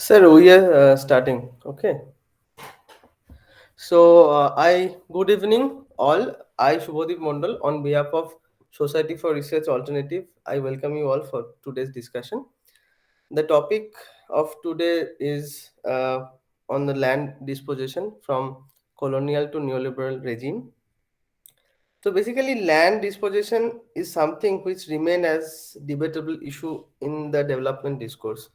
Sir, we are starting. Okay. I good evening all. I Shubhodip Mondal on behalf of Society for Research Alternative. I welcome you all for today's discussion. The topic of today is on the land disposition from colonial to neoliberal regime. So basically, land disposition is something which remain as debatable issue in the development discourse.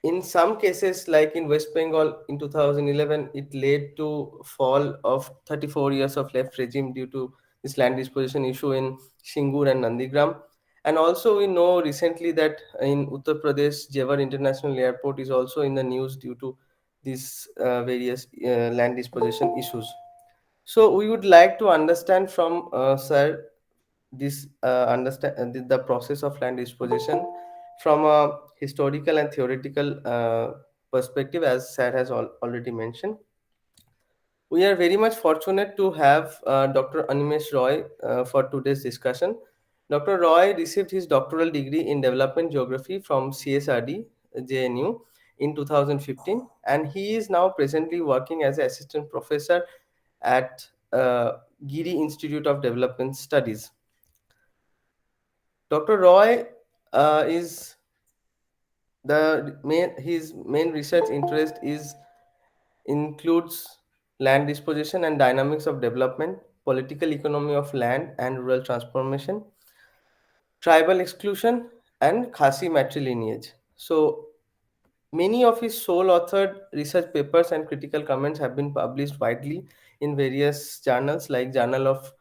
In some cases, like in West Bengal in 2011, it led to fall of 34 years of left regime due to this land disposition issue in Shingur and Nandigram. And also, we know recently that in Uttar Pradesh, Jewar International Airport is also in the news due to these various land disposition issues. So we would like to understand from Sir this understand the process of land disposition from a historical and theoretical perspective, as Sir has already mentioned. We are very much fortunate to have Dr. Animesh Roy for today's discussion. Dr. Roy received his doctoral degree in development geography from CSRD JNU in 2015, and he is now presently working as an assistant professor at Giri Institute of Development Studies. Dr. Roy is the main his main research interest is includes land disposition and dynamics of development, political economy of land and rural transformation, tribal exclusion, and khasi matrilineage. So many of his sole authored research papers and critical comments have been published widely in various journals like Journal of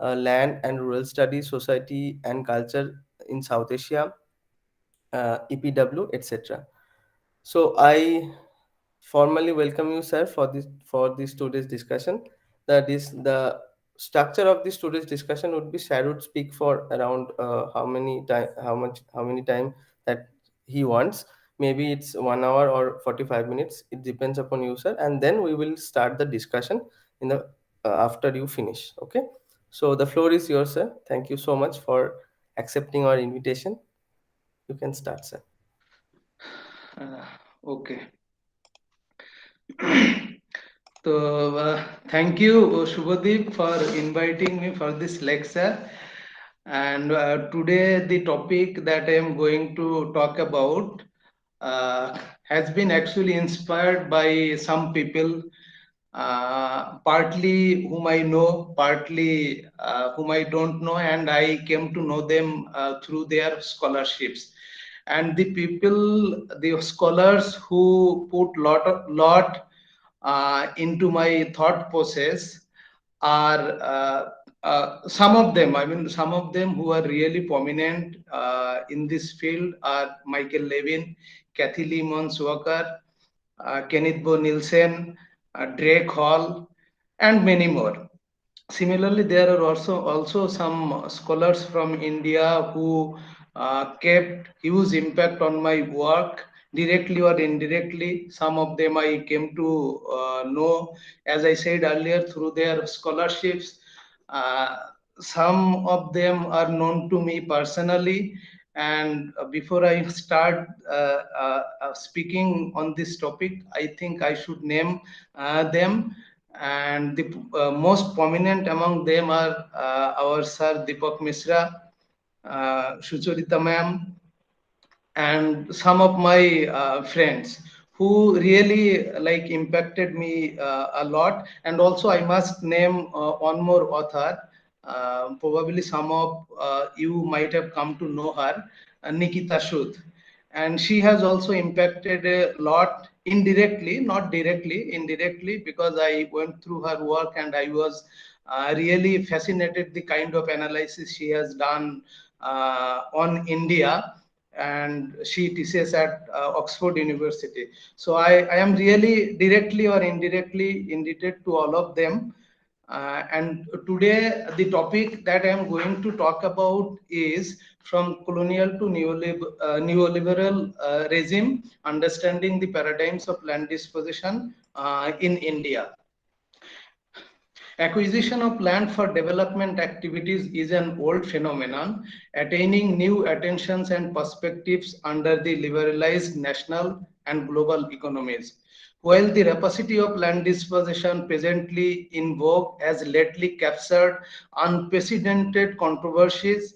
Land and Rural Studies, Society and Culture in South Asia, EPW, etc. So I formally welcome you, sir, for this today's discussion. The structure of this today's discussion would be Sir would speak for around how many time that he wants. Maybe it's 1 hour or 45 minutes. It depends upon you, sir. And then we will start the discussion in the after you finish. Okay. So the floor is yours, sir. Thank you so much for accepting our invitation. You can start, sir. Uh, okay. So, thank you, Shubhadeep, for inviting me for this lecture. And today, the topic that I am going to talk about has been actually inspired by some people, partly whom I know, partly whom I don't know, and I came to know them through their scholarships. And the people, the scholars who put lot into my thought process are some of them. I mean, some of them who are really prominent in this field are Michael Levin, Kathy Lee Mons Walker, Kenneth Bo Nielsen, Drake Hall, and many more. Similarly, there are also some scholars from India who kept huge impact on my work directly or indirectly. Some of them I came to know, as I said earlier, through their scholarships. Uh, some of them are known to me personally. And before I start speaking on this topic, I think I should name them. And the most prominent among them are our Sir Deepak Mishra, Sucharita ma'am, and some of my friends who really like impacted me a lot. And also I must name one more author. Probably some of you might have come to know her, Nikita Shuth. And she has also impacted a lot indirectly, not directly, indirectly, because I went through her work and I was really fascinated the kind of analysis she has done on India, and she teaches at Oxford University. So I am really directly or indirectly indebted to all of them. And today, the topic that I am going to talk about is from colonial to neoliberal regime, understanding the paradigms of land disposition in India. Acquisition of land for development activities is an old phenomenon, attaining new attentions and perspectives under the liberalized national and global economies. While the rapacity of land dispossession presently in vogue has lately captured unprecedented controversies,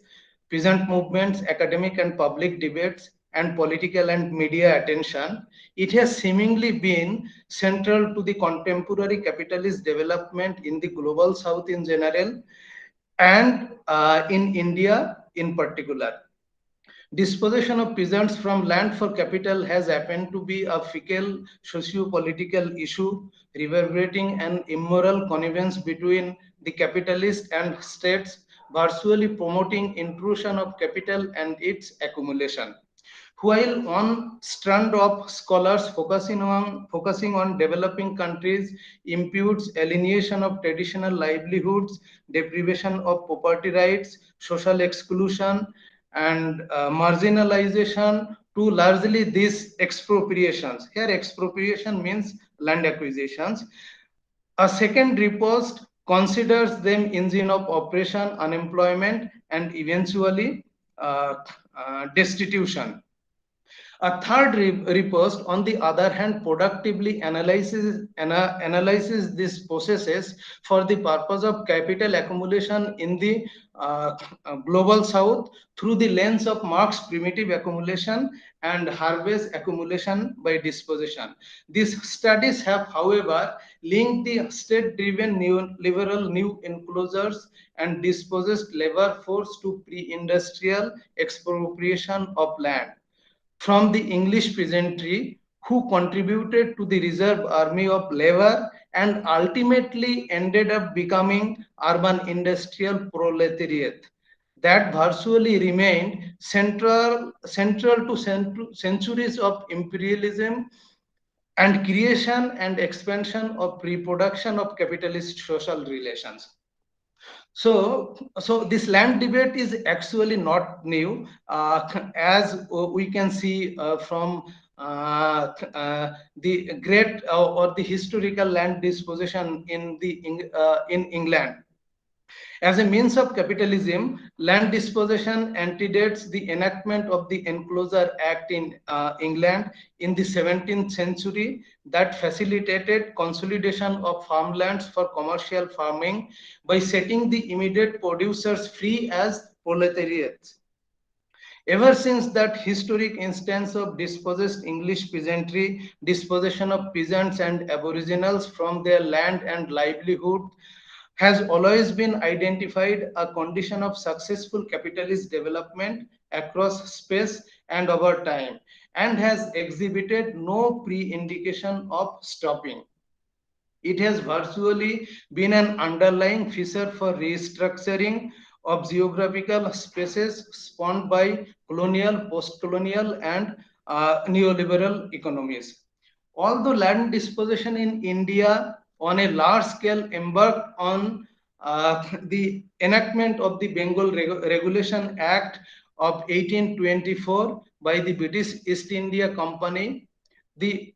peasant movements, academic and public debates, and political and media attention, it has seemingly been central to the contemporary capitalist development in the global south in general and in India in particular. Dispossession of peasants from land for capital has happened to be a fickle socio-political issue, reverberating an immoral connivance between the capitalist and states, virtually promoting intrusion of capital and its accumulation. While one strand of scholars focusing on developing countries imputes alienation of traditional livelihoods, deprivation of property rights, social exclusion, and marginalization to largely these expropriations. Here, expropriation means land acquisitions. A second repost considers them engine of oppression, unemployment, and eventually uh, destitution. A third repost, on the other hand, productively analyzes these processes for the purpose of capital accumulation in the global south through the lens of Marx's primitive accumulation and Harvey's accumulation by dispossession. These studies have, however, linked the state-driven neoliberal new enclosures and dispossessed labor force to pre-industrial expropriation of land from the English peasantry who contributed to the reserve army of labor and ultimately ended up becoming urban industrial proletariat that virtually remained central to centuries of imperialism and creation and expansion of reproduction of capitalist social relations. So this land debate is actually not new, as we can see from the great or the historical land disposition in England. As a means of capitalism, land dispossession antedates the enactment of the Enclosure Act in England in the 17th century that facilitated consolidation of farmlands for commercial farming by setting the immediate producers free as proletariats. Ever since that historic instance of dispossessed English peasantry, dispossession of peasants and aboriginals from their land and livelihood has always been identified a condition of successful capitalist development across space and over time and has exhibited no pre-indication of stopping. It has virtually been an underlying feature for restructuring of geographical spaces spawned by colonial, post-colonial, and neoliberal economies. Although land disposition in India on a large scale embarked on the enactment of the Bengal Regulation Act of 1824 by the British East India Company, the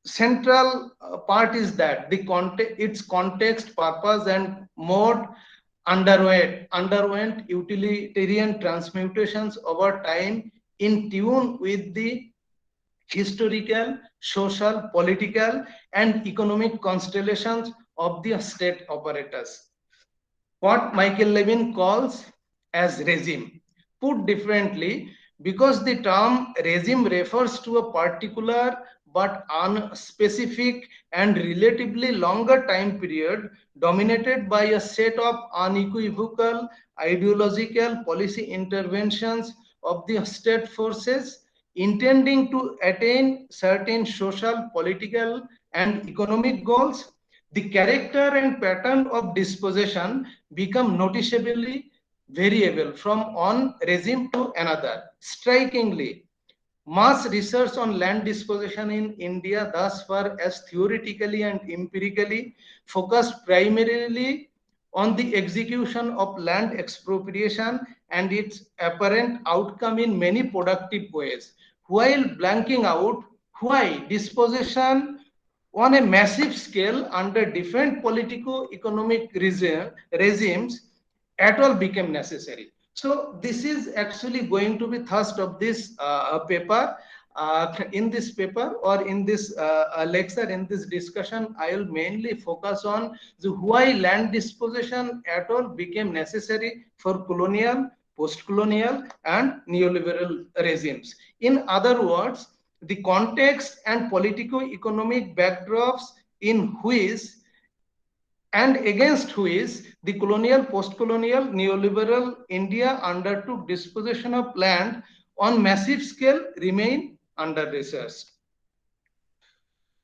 central part is that its context, purpose, and mode underwent utilitarian transmutations over time in tune with the historical, social, political, and economic constellations of the state operators, what Michael Levin calls as regime. Put differently, because the term regime refers to a particular but unspecific and relatively longer time period dominated by a set of unequivocal ideological policy interventions of the state forces intending to attain certain social, political, and economic goals, the character and pattern of dispossession become noticeably variable from one regime to another. Strikingly, much research on land disposition in India thus far as theoretically and empirically focused primarily on the execution of land expropriation and its apparent outcome in many productive ways, while blanking out why dispossession on a massive scale under different politico-economic regimes at all became necessary. So this is actually going to be thrust of this paper. in this paper or in this lecture, in this discussion, I will mainly focus on the why land disposition at all became necessary for colonial, post-colonial, and neoliberal regimes. In other words, the context and politico-economic backdrops in which and against which the colonial, post-colonial, neoliberal India undertook dispossession of land on massive scale remain under research.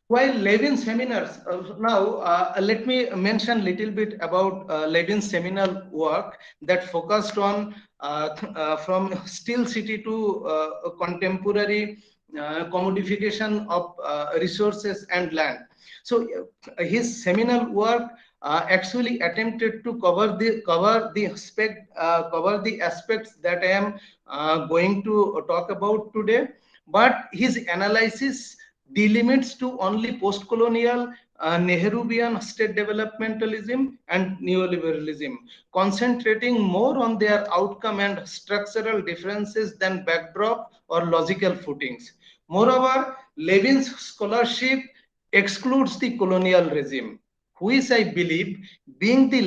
While Levin's seminars, now let me mention a little bit about Levin's seminal work that focused on from still city to contemporary commodification of resources and land. So his seminal work actually attempted to cover the aspects that I am going to talk about today, but his analysis delimits to only post-colonial Nehrubian state developmentalism and neoliberalism, concentrating more on their outcome and structural differences than backdrop or logical footings. Moreover, Levin's scholarship excludes the colonial regime, which I believe, being the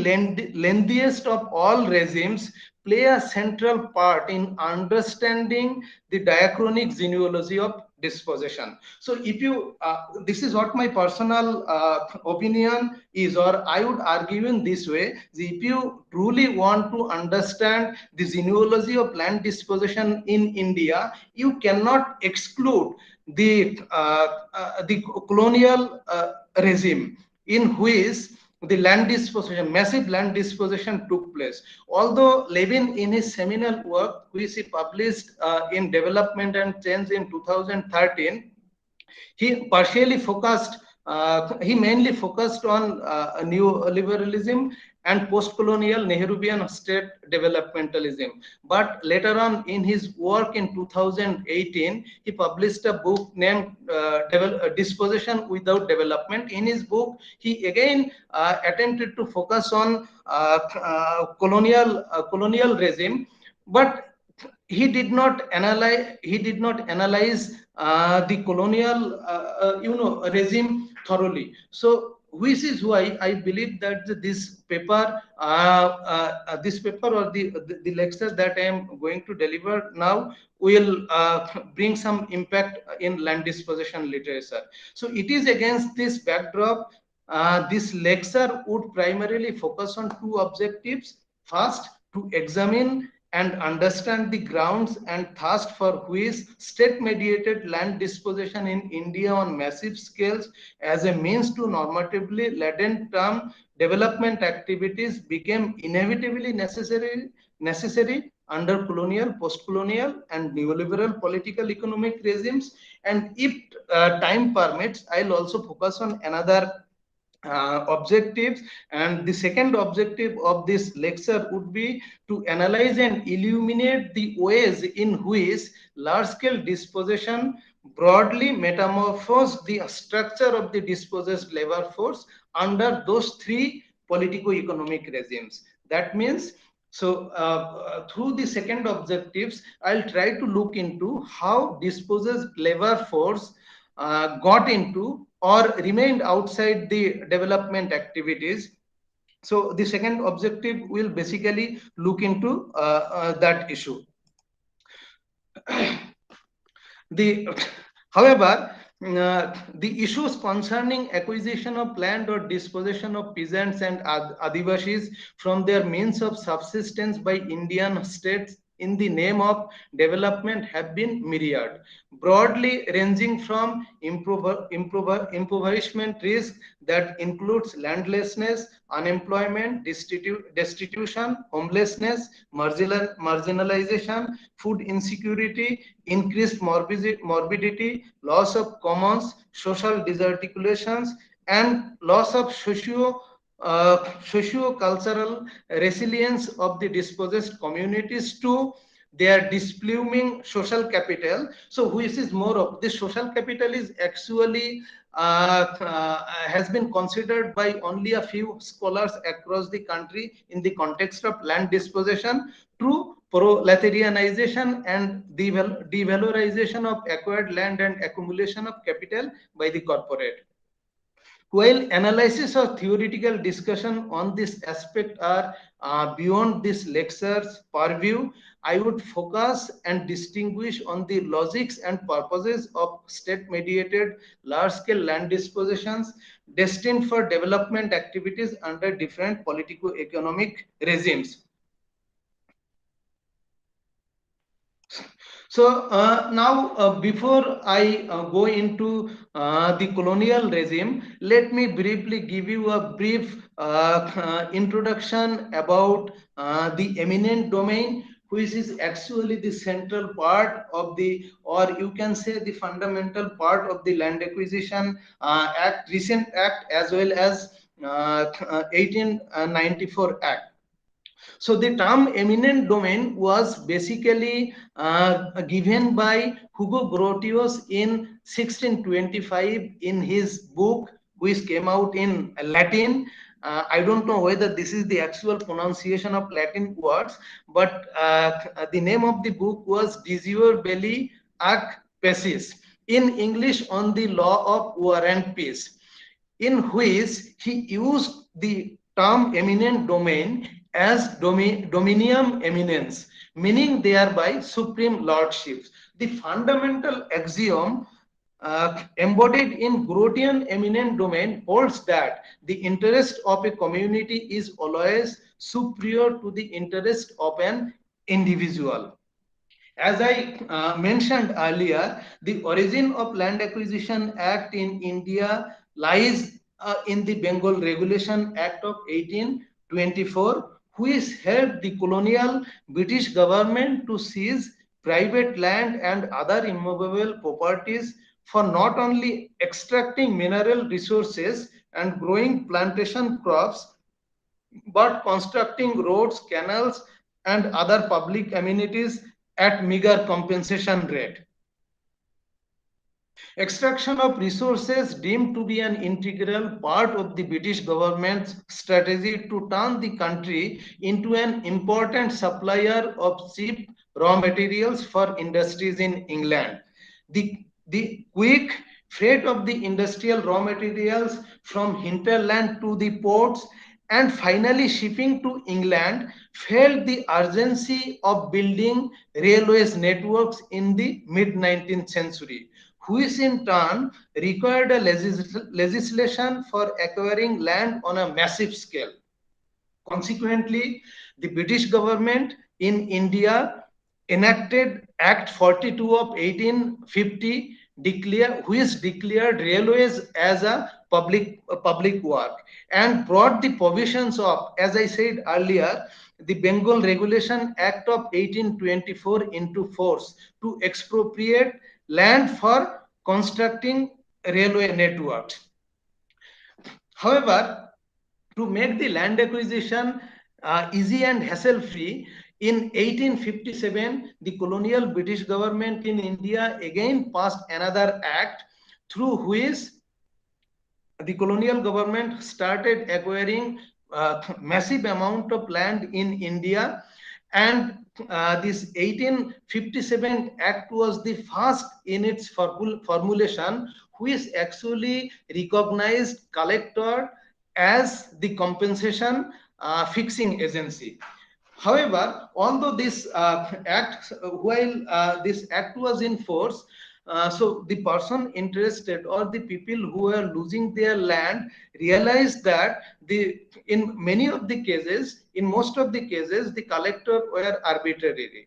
lengthiest of all regimes, play a central part in understanding the diachronic genealogy of dispossession. So if you this is what my personal opinion is, or I would argue in this way: if you truly want to understand the genealogy of land dispossession in India, you cannot exclude the colonial regime in which the land dispossession, massive land dispossession took place. Although Levin, in his seminal work, which he published in Development and Change in 2013, he partially focused, he mainly focused on neoliberalism and post-colonial Nehrubian state developmentalism. But later on in his work in 2018, he published a book named Dispossession Without Development. In his book, he again attempted to focus on colonial regime, but he did not analyze the colonial regime thoroughly. So which is why I believe that this paper or the lecture that I am going to deliver now will bring some impact in land dispossession literature. So it is against this backdrop, this lecture would primarily focus on two objectives. First, to examine and understand the grounds and thirst for which state-mediated land dispossession in India on massive scales as a means to normatively laden term development activities became inevitably necessary under colonial, post-colonial, and neoliberal political economic regimes. And if time permits, I'll also focus on another objectives, and the second objective of this lecture would be to analyze and illuminate the ways in which large-scale dispossession broadly metamorphosed the structure of the dispossessed labor force under those three politico-economic regimes. That means, so through the second objectives, I'll try to look into how dispossessed labor force got into or remained outside the development activities. So the second objective will basically look into that issue. The however, the issues concerning acquisition of land or dispossession of peasants and Adivasis from their means of subsistence by Indian states in the name of development have been myriad, broadly ranging from impoverishment risk that includes landlessness, unemployment, destitution, homelessness, marginalization, food insecurity, increased morbidity, loss of commons, social disarticulations, and loss of socio-cultural resilience of the dispossessed communities to they are displuming social capital. So which is more of this social capital is actually has been considered by only a few scholars across the country in the context of land dispossession through proletarianization and devalorization of acquired land and accumulation of capital by the corporate. While analysis or theoretical discussion on this aspect are beyond this lecture's purview, I would focus and distinguish on the logics and purposes of state-mediated large-scale land dispositions destined for development activities under different politico-economic regimes. So now, before I go into the colonial regime, let me briefly give you a brief introduction about the eminent domain, which is actually the central part of the, or you can say the fundamental part of the Land Acquisition Act, recent act, as well as 1894 Act. So the term eminent domain was basically given by Hugo Grotius in 1625 in his book, which came out in Latin. I don't know whether this is the actual pronunciation of Latin words, but the name of the book was De Jure Belli ac Pacis, in English, on the law of war and peace, in which he used the term eminent domain as dominium eminence, meaning thereby supreme lordship. The fundamental axiom embodied in Grotian eminent domain holds that the interest of a community is always superior to the interest of an individual. As I mentioned earlier, the origin of Land Acquisition Act in India lies in the Bengal Regulation Act of 1824, which helped the colonial British government to seize private land and other immovable properties for not only extracting mineral resources and growing plantation crops, but constructing roads, canals, and other public amenities at meager compensation rate. Extraction of resources deemed to be an integral part of the British government's strategy to turn the country into an important supplier of cheap raw materials for industries in England. The quick freight of the industrial raw materials from hinterland to the ports and finally shipping to England felt the urgency of building railways networks in the mid 19th century, which in turn required a legislation for acquiring land on a massive scale. Consequently, the British government in India enacted Act 42 of 1850, which declared railways as a public work and brought the provisions of, as I said earlier, the Bengal Regulation Act of 1824 into force to expropriate land for constructing railway networks. However, to make the land acquisition easy and hassle-free, in 1857, the colonial British government in India again passed another act through which the colonial government started acquiring massive amount of land in India, and this 1857 act was the first in its formulation which actually recognized collector as the compensation fixing agency. However, although this act, while this act was in force, so the person interested or the people who were losing their land realized that in many of the cases, in most of the cases, the collector were arbitrary.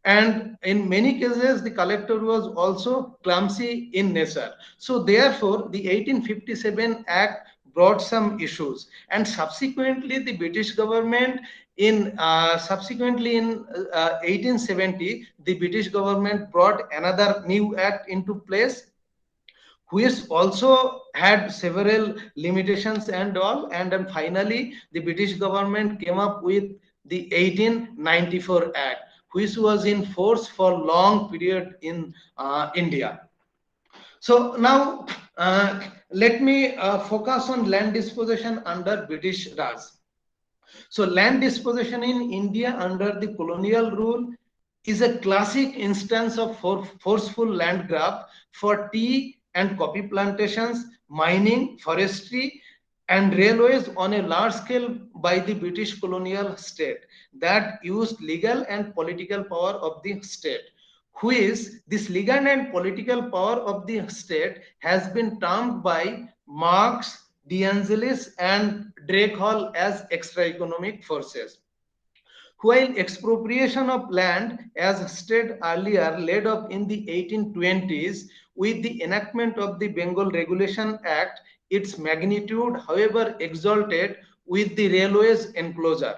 And in many cases, the collector was also clumsy in nature. So therefore, the 1857 Act brought some issues. And subsequently, the British government in 1870, the British government brought another new act into place, which also had several limitations and all. And then finally, the British government came up with the 1894 Act, which was in force for long period in India. So now let me focus on land dispossession under British Raj. So land dispossession in India under the colonial rule is a classic instance of forceful land grab for tea and coffee plantations, mining, forestry, and railways on a large scale by the British colonial state that used legal and political power of the state. Who is this legal and political power of the state has been termed by Marx, De Angelis, and Drake Hall as extra economic forces. While expropriation of land, as stated earlier, led up in the 1820s with the enactment of the Bengal Regulation Act, its magnitude, however, exalted with the railways enclosure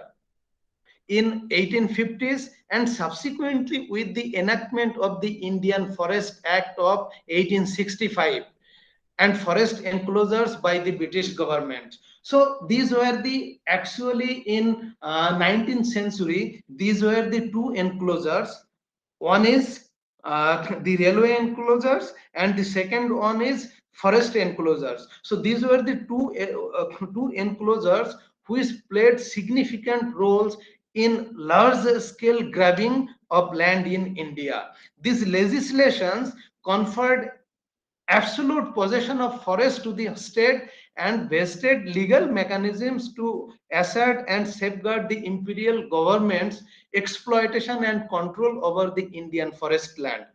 in 1850s and subsequently with the enactment of the Indian Forest Act of 1865 and forest enclosures by the British government. So these were the actually in 19th century, these were the two enclosures. One is the railway enclosures and the second one is forest enclosures. So these were the two enclosures which played significant roles in large scale grabbing of land in India. These legislations conferred absolute possession of forest to the state and vested legal mechanisms to assert and safeguard the imperial government's exploitation and control over the Indian forest land.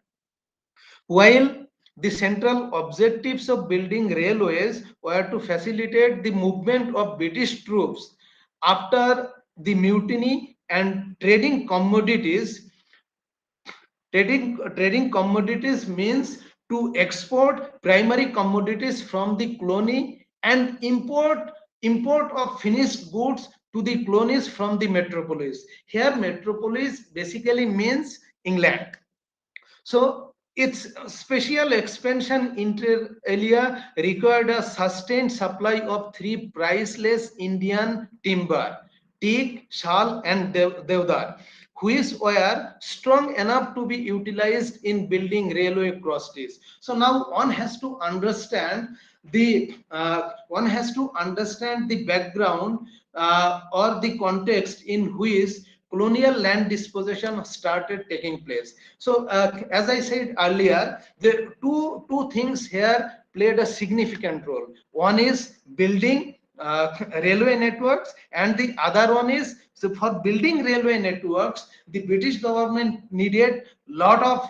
While the central objectives of building railways were to facilitate the movement of British troops after the mutiny and trading commodities means to export primary commodities from the colony and import of finished goods to the colonies from the metropolis. Here metropolis basically means England. So its special expansion inter alia required a sustained supply of three priceless Indian timber, teak, shal, and devdar, which were strong enough to be utilized in building railway crosses. So now one has to understand the background or the context in which colonial land dispossession started taking place. So, as I said earlier, the two things here played a significant role. One is building railway networks, and the other one is, so for building railway networks, the British government needed lot of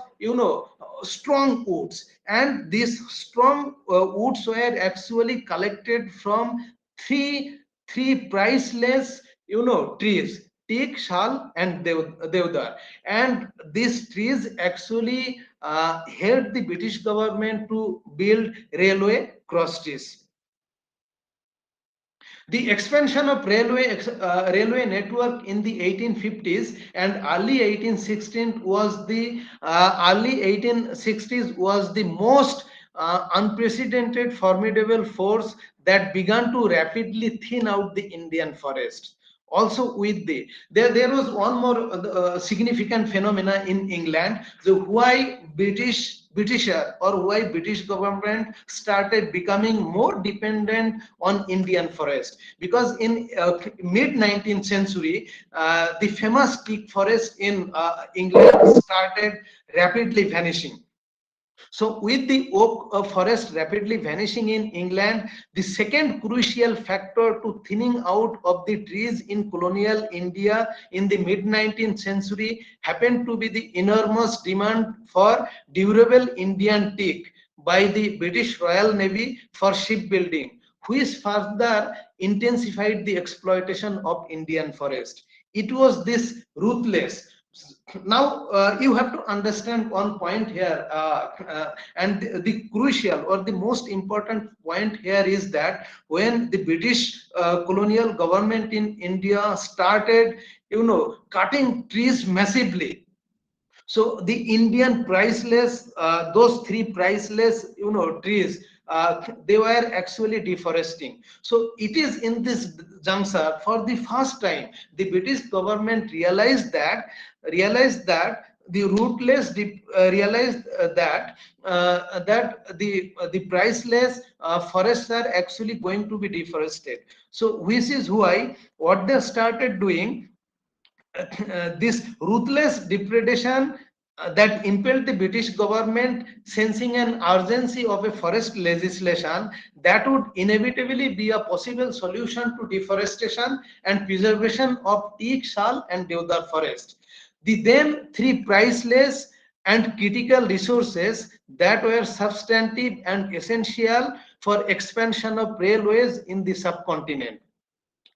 strong woods, and these strong woods were actually collected from three priceless trees, teak, shal, and devdar. And these trees actually helped the British government to build railway crosses. The expansion of railway network in the 1850s and early 1860s was the most unprecedented formidable force that began to rapidly thin out the Indian forest. Also with there was one more significant phenomena in England. So why Britisher or why British government started becoming more dependent on Indian forest, because in mid 19th century the famous teak forest in England started rapidly vanishing. So with the oak forest rapidly vanishing in England, the second crucial factor to thinning out of the trees in colonial India in the mid 19th century happened to be the enormous demand for durable Indian teak by the British Royal Navy for shipbuilding, which further intensified the exploitation of Indian forest. It was this ruthless. Now you have to understand one point here, and the crucial or the most important point here is that when the British colonial government in India started cutting trees massively, so the Indian priceless, those three priceless trees, they were actually deforesting. So it is in this juncture for the first time the British government realized that realized that the rootless realized that the priceless forests are actually going to be deforested. So which is why what they started doing, this ruthless depredation that impelled the British government, sensing an urgency of a forest legislation that would inevitably be a possible solution to deforestation and preservation of teak, shal, and deodar forest. The then three priceless and critical resources that were substantive and essential for expansion of railways in the subcontinent,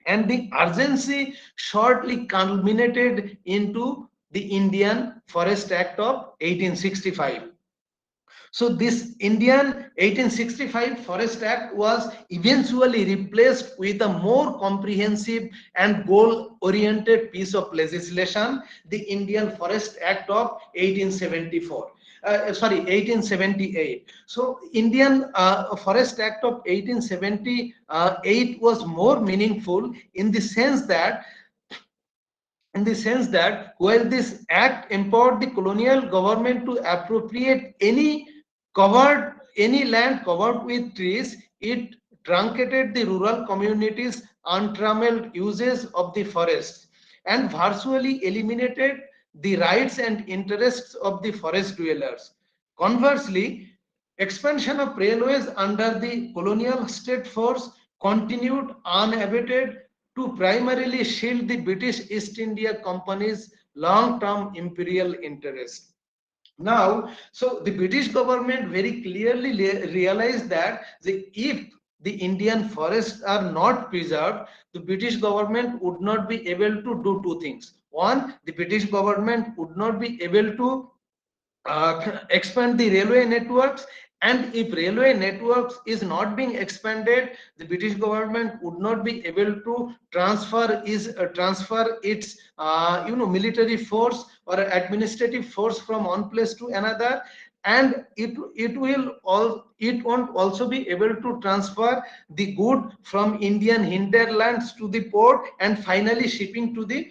and the urgency shortly culminated into the Indian Forest Act of 1865. So this Indian 1865 Forest Act was eventually replaced with a more comprehensive and goal-oriented piece of legislation, the Indian Forest Act of 1874. 1878. So Indian Forest Act of 1878 was more meaningful in the sense that while this act empowered the colonial government to appropriate any land covered with trees, it truncated the rural communities' untrammeled uses of the forests and virtually eliminated the rights and interests of the forest dwellers. Conversely, expansion of railways under the colonial state force continued unabated to primarily shield the British East India Company's long-term imperial interest. Now, so the British government very clearly realized that if the Indian forests are not preserved, the British government would not be able to do two things. One, the British government would not be able to expand the railway networks, and if railway networks is not being expanded, the British government would not be able to transfer its military force or administrative force from one place to another, and it won't also be able to transfer the good from Indian hinterlands to the port and finally shipping to the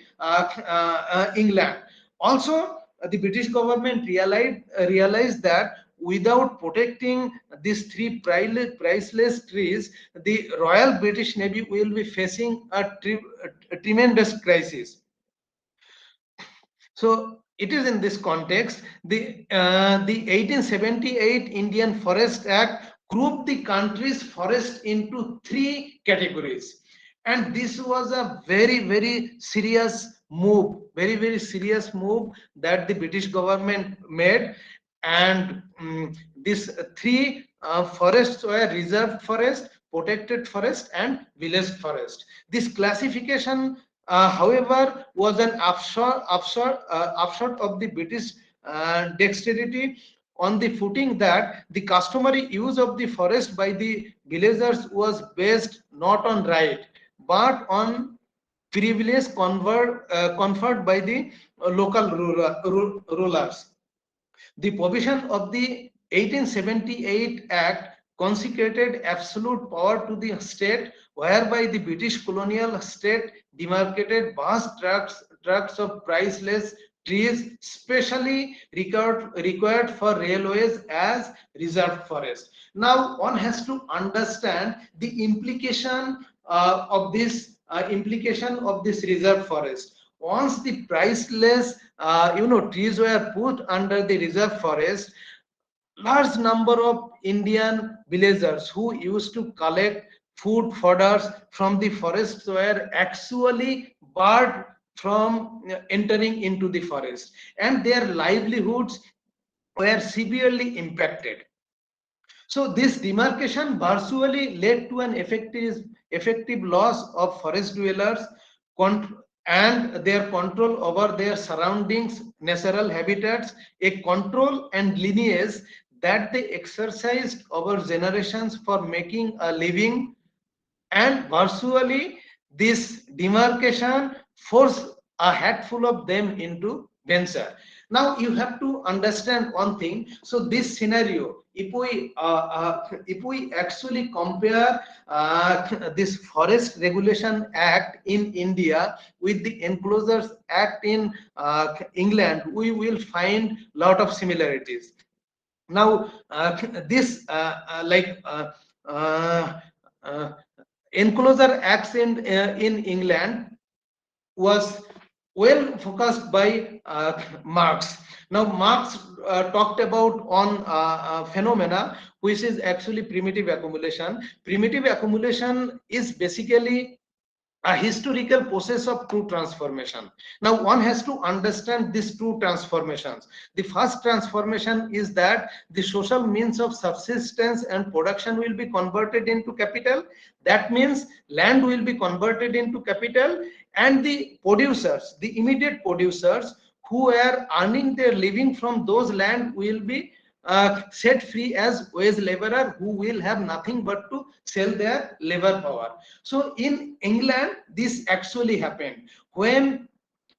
England. Also, the British government realized that without protecting these three priceless trees, the Royal British Navy will be facing a tremendous crisis. So it is in this context the 1878 Indian Forest Act grouped the country's forest into three categories, and this was a very serious move, very serious move that the British government made, and these three forests were reserved forest, protected forest, and village forest. This classification, however, was an offshot of the British dexterity, on the footing that the customary use of the forest by the villagers was based not on right but on privilege conferred by the local rulers. The provision of the 1878 Act consecrated absolute power to the state, whereby the British colonial state demarcated vast tracts of priceless trees specially required for railways as reserved forest. Now one has to understand the implication of this reserve forest. Once the priceless trees were put under the reserve forest, large number of Indian villagers who used to collect food fodders from the forests were actually barred from entering into the forest, and their livelihoods were severely impacted. So this demarcation virtually led to an effective loss of forest dwellers and their control over their surroundings, natural habitats, a control and lineage that they exercised over generations for making a living, and virtually this demarcation forced a handful of them into venture. Now you have to understand one thing. So this scenario, if we actually compare this Forest Regulation Act in India with the Enclosures Act in England, we will find lot of similarities. Now this uh, uh, Enclosure Acts in England was well focused by Marx. Now, Marx talked about on phenomena which is actually primitive accumulation. Primitive accumulation is basically a historical process of true transformation. Now, one has to understand these two transformations. The first transformation is that the social means of subsistence and production will be converted into capital. That means land will be converted into capital, and the producers, the immediate producers who are earning their living from those land will be set free as wage laborer who will have nothing but to sell their labor power. So in England, this actually happened when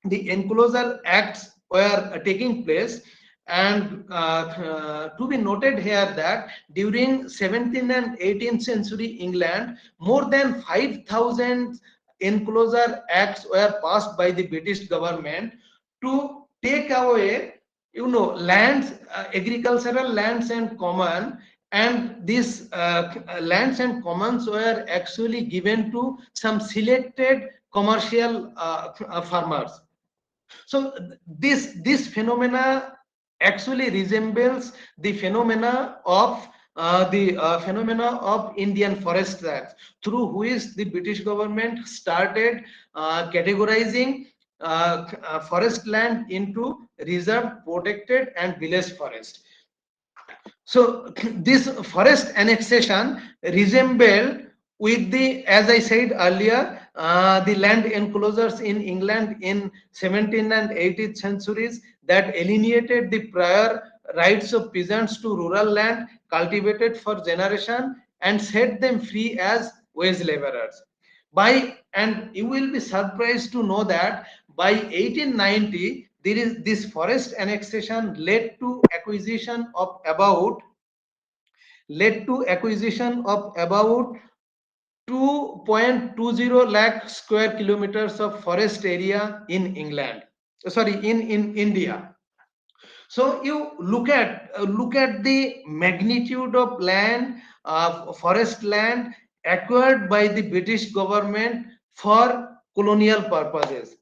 the Enclosure Acts were taking place. And to be noted here that during 17th and 18th century England, more than 5,000 Enclosure Acts were passed by the British government to take away, lands, agricultural lands and common, and these lands and commons were actually given to some selected commercial farmers. So this phenomena actually resembles the phenomena of Indian forest lands, through which the British government started categorizing forest land into reserved, protected, and village forest. So this forest annexation resembled with the, as I said earlier, the land enclosures in England in 17th and 18th centuries that alienated the prior rights of peasants to rural land cultivated for generation and set them free as wage laborers. By, and you will be surprised to know that by 1890 there is this forest annexation led to acquisition of about 2.20 lakh square kilometers of forest area in England, sorry, in India. So you look at the magnitude of land, forest land acquired by the British government for colonial purposes.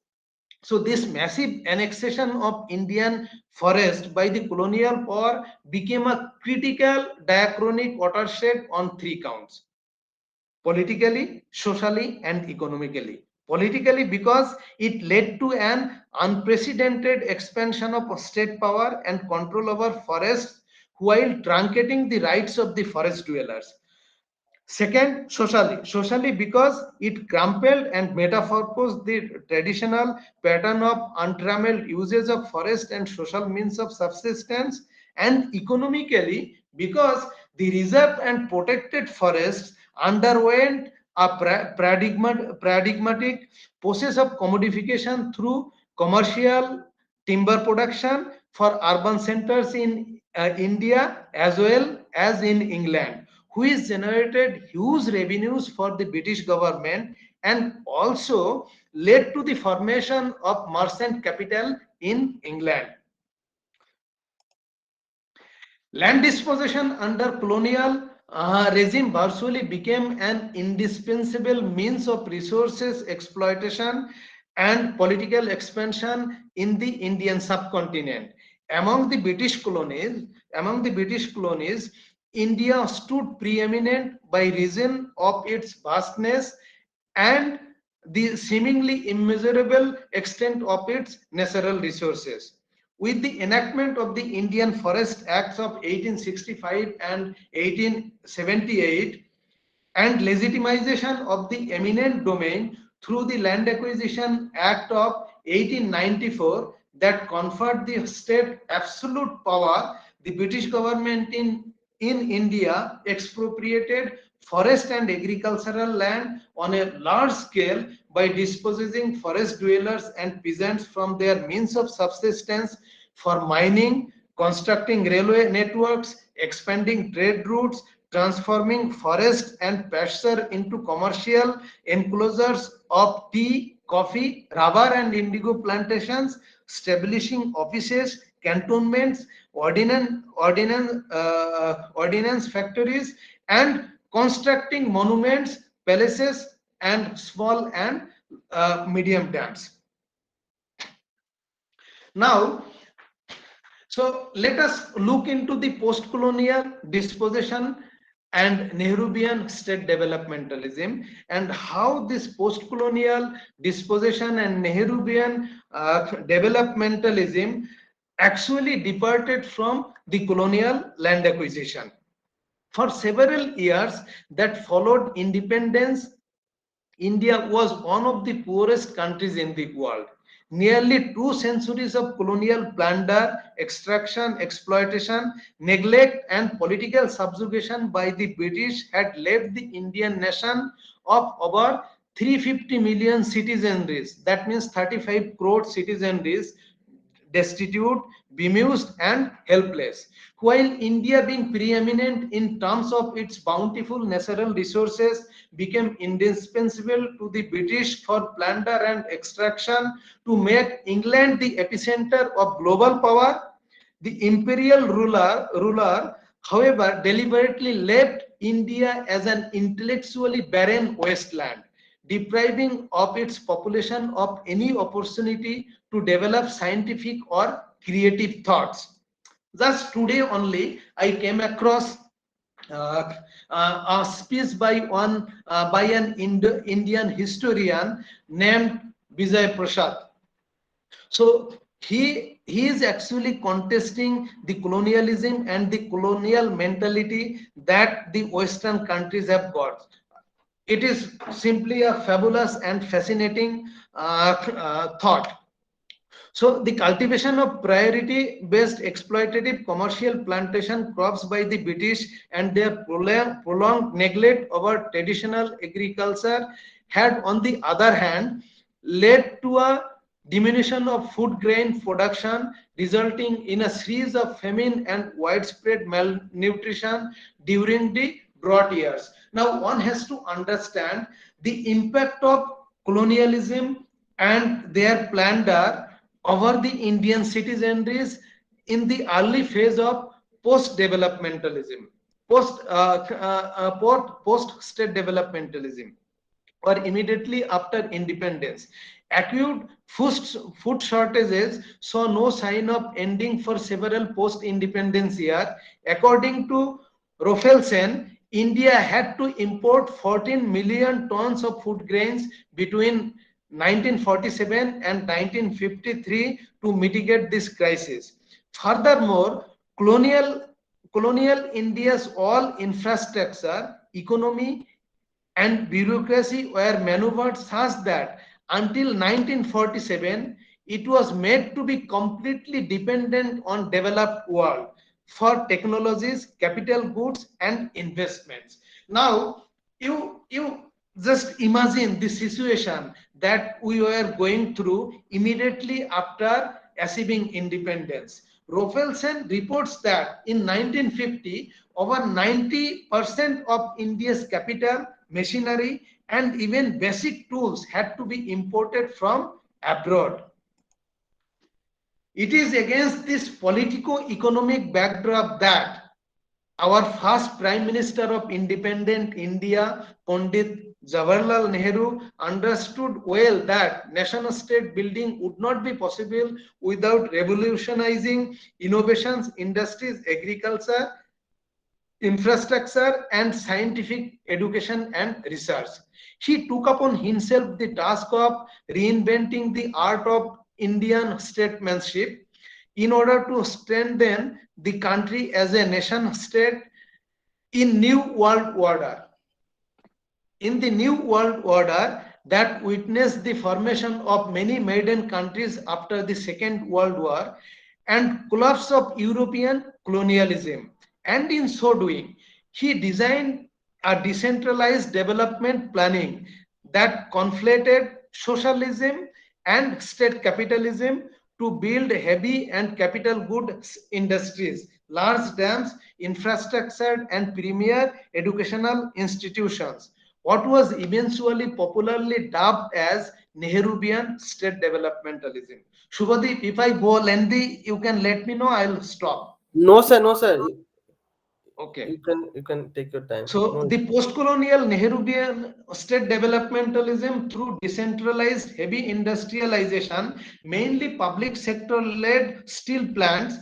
So this massive annexation of Indian forest by the colonial power became a critical diachronic watershed on three counts: politically, socially, and economically. Politically, because it led to an unprecedented expansion of state power and control over forests while truncating the rights of the forest dwellers. Second, socially because it crumpled and metamorphosed the traditional pattern of untrammeled usage of forest and social means of subsistence. And economically because the reserved and protected forests underwent a paradigmatic process of commodification through commercial timber production for urban centers in India as well as in England, which generated huge revenues for the British government and also led to the formation of merchant capital in England. Land dispossession under colonial regime virtually became an indispensable means of resources exploitation and political expansion in the Indian subcontinent. Among the British colonies, India stood preeminent by reason of its vastness and the seemingly immeasurable extent of its natural resources. With the enactment of the Indian Forest Acts of 1865 and 1878 and legitimization of the eminent domain through the Land Acquisition Act of 1894 that conferred the state absolute power, the British government in India expropriated forest and agricultural land on a large scale by dispossessing forest dwellers and peasants from their means of subsistence for mining, constructing railway networks, expanding trade routes, transforming forest and pasture into commercial enclosures of tea, coffee, rubber and indigo plantations, establishing offices, cantonments, ordnance factories, and constructing monuments, palaces, and small and medium dams. Now, so let us look into the post-colonial dispossession and Nehrubian state developmentalism, and how this post-colonial dispossession and Nehrubian developmentalism actually departed from the colonial land acquisition. For several years that followed independence, India was one of the poorest countries in the world. Nearly 2 centuries of colonial plunder, extraction, exploitation, neglect, and political subjugation by the British had left the Indian nation of over 350 million citizenries, that means 35 crore citizenries, destitute, bemused, and helpless. While India, being preeminent in terms of its bountiful natural resources, became indispensable to the British for plunder and extraction to make England the epicenter of global power, the imperial ruler, however, deliberately left India as an intellectually barren wasteland, depriving of its population of any opportunity to develop scientific or creative thoughts. Just today only, I came across a speech by an Indian historian named Vijay Prasad. So he is actually contesting the colonialism and the colonial mentality that the Western countries have got. It is simply a fabulous and fascinating thought. So the cultivation of priority-based exploitative commercial plantation crops by the British and their prolonged neglect over traditional agriculture had, on the other hand, led to a diminution of food grain production, resulting in a series of famine and widespread malnutrition during the drought years. Now, one has to understand the impact of colonialism and their plunder over the Indian citizenries in the early phase of post-developmentalism, post-state developmentalism, or immediately after independence. Acute food shortages saw no sign of ending for several post-independence years. According to Rofelsen, India had to import 14 million tons of food grains between 1947 and 1953 to mitigate this crisis. Furthermore, colonial India's all infrastructure, economy, and bureaucracy were maneuvered such that until 1947 it was made to be completely dependent on developed world for technologies, capital goods, and investments. Now you just imagine the situation that we were going through immediately after achieving independence. Rofelsen reports that in 1950, over 90% of India's capital, machinery, and even basic tools had to be imported from abroad. It is against this politico-economic backdrop that our first Prime Minister of independent India, Pandit Jawaharlal Nehru, understood well that nation-state building would not be possible without revolutionizing innovations, industries, agriculture, infrastructure, and scientific education and research. He took upon himself the task of reinventing the art of Indian statesmanship in order to strengthen the country as a nation state in new world order. In the new world order that witnessed the formation of many maiden countries after the Second World War and collapse of European colonialism. And in so doing, he designed a decentralized development planning that conflated socialism and state capitalism to build heavy and capital goods industries, large dams, infrastructure, and premier educational institutions. What was eventually popularly dubbed as Nehrubian state developmentalism. Shubhadeep, if I go lengthy, you can let me know, I'll stop. No, sir. No, sir. Okay. You can take your time. So No the issue. post-colonial Nehruvian state developmentalism through decentralized heavy industrialization, mainly public sector-led steel plants,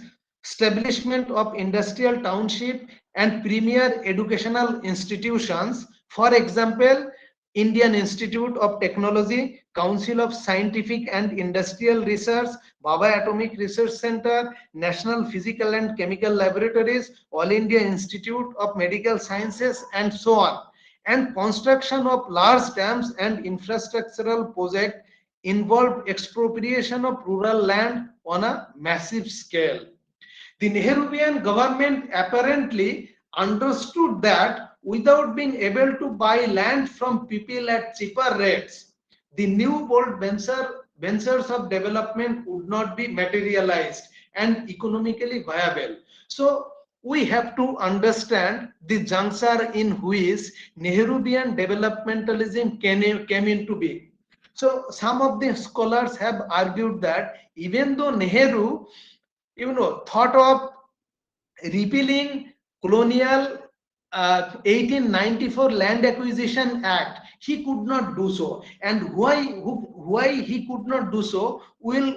establishment of industrial township and premier educational institutions, for example, Indian Institute of Technology, Council of Scientific and Industrial Research, Baba Atomic Research Center, National Physical and Chemical Laboratories, All India Institute of Medical Sciences, and so on. And construction of large dams and infrastructural projects involved expropriation of rural land on a massive scale. The Nehruvian government apparently understood that without being able to buy land from people at cheaper rates, the new bold ventures of development would not be materialized and economically viable. So we have to understand the juncture in which Nehruvian developmentalism came into being. So some of the scholars have argued that even though Nehru thought of repealing colonial 1894 land acquisition act, he could not do so, and why he could not do so will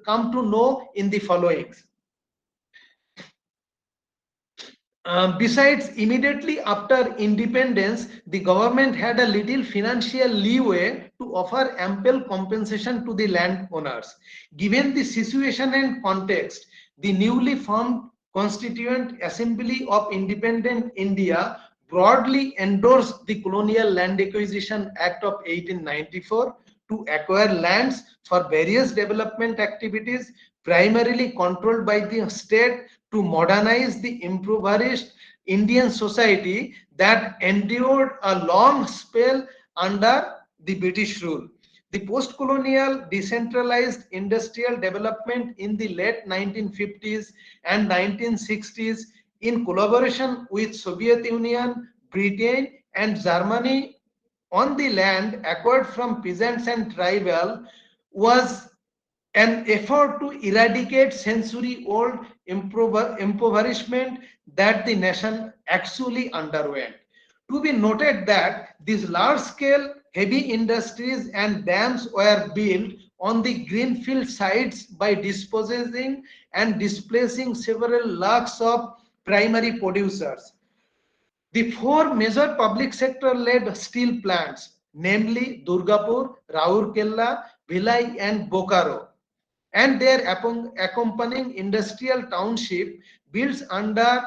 come to know in the followings. Besides, immediately after independence, the government had a little financial leeway to offer ample compensation to the landowners. Given the situation and context, the newly formed Constituent Assembly of Independent India broadly endorsed the Colonial Land Acquisition Act of 1894 to acquire lands for various development activities, primarily controlled by the state, to modernize the impoverished Indian society that endured a long spell under the British rule. The post-colonial decentralized industrial development in the late 1950s and 1960s, in collaboration with Soviet Union, Britain, and Germany on the land acquired from peasants and tribal, was an effort to eradicate century-old impoverishment that the nation actually underwent. To be noted that these large-scale heavy industries and dams were built on the greenfield sites by dispossessing and displacing several lakhs of primary producers. The four major public sector-led steel plants, namely Durgapur, Raurkela, Bhilai, and Bokaro, and their accompanying industrial township, built under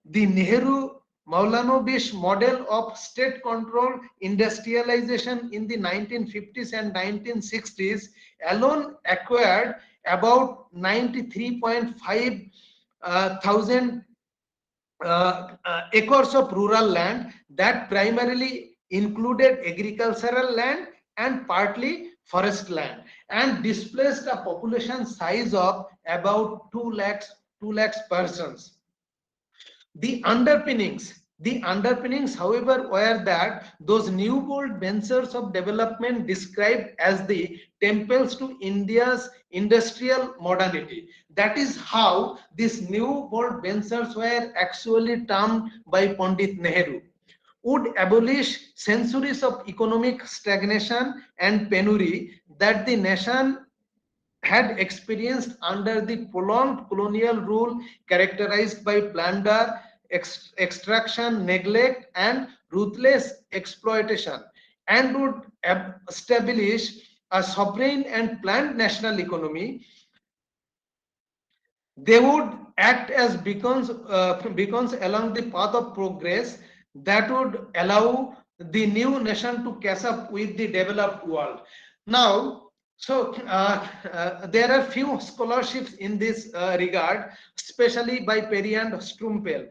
the Nehru Maulanobish model of state controlled industrialization in the 1950s and 1960s, alone acquired about 93.5 thousand acres of rural land that primarily included agricultural land and partly forest land, and displaced a population size of about 2 lakhs persons. The underpinnings, however, were that those new bold ventures of development described as the temples to India's industrial modernity. That is how these new bold ventures were actually termed by Pandit Nehru, would abolish centuries of economic stagnation and penury that the nation had experienced under the prolonged colonial rule characterized by plunder, extraction, neglect, and ruthless exploitation, and would establish a sovereign and planned national economy. They would act as beacons along the path of progress that would allow the new nation to catch up with the developed world. Now, there are few scholarships in this regard, especially by Perry and Strumpel.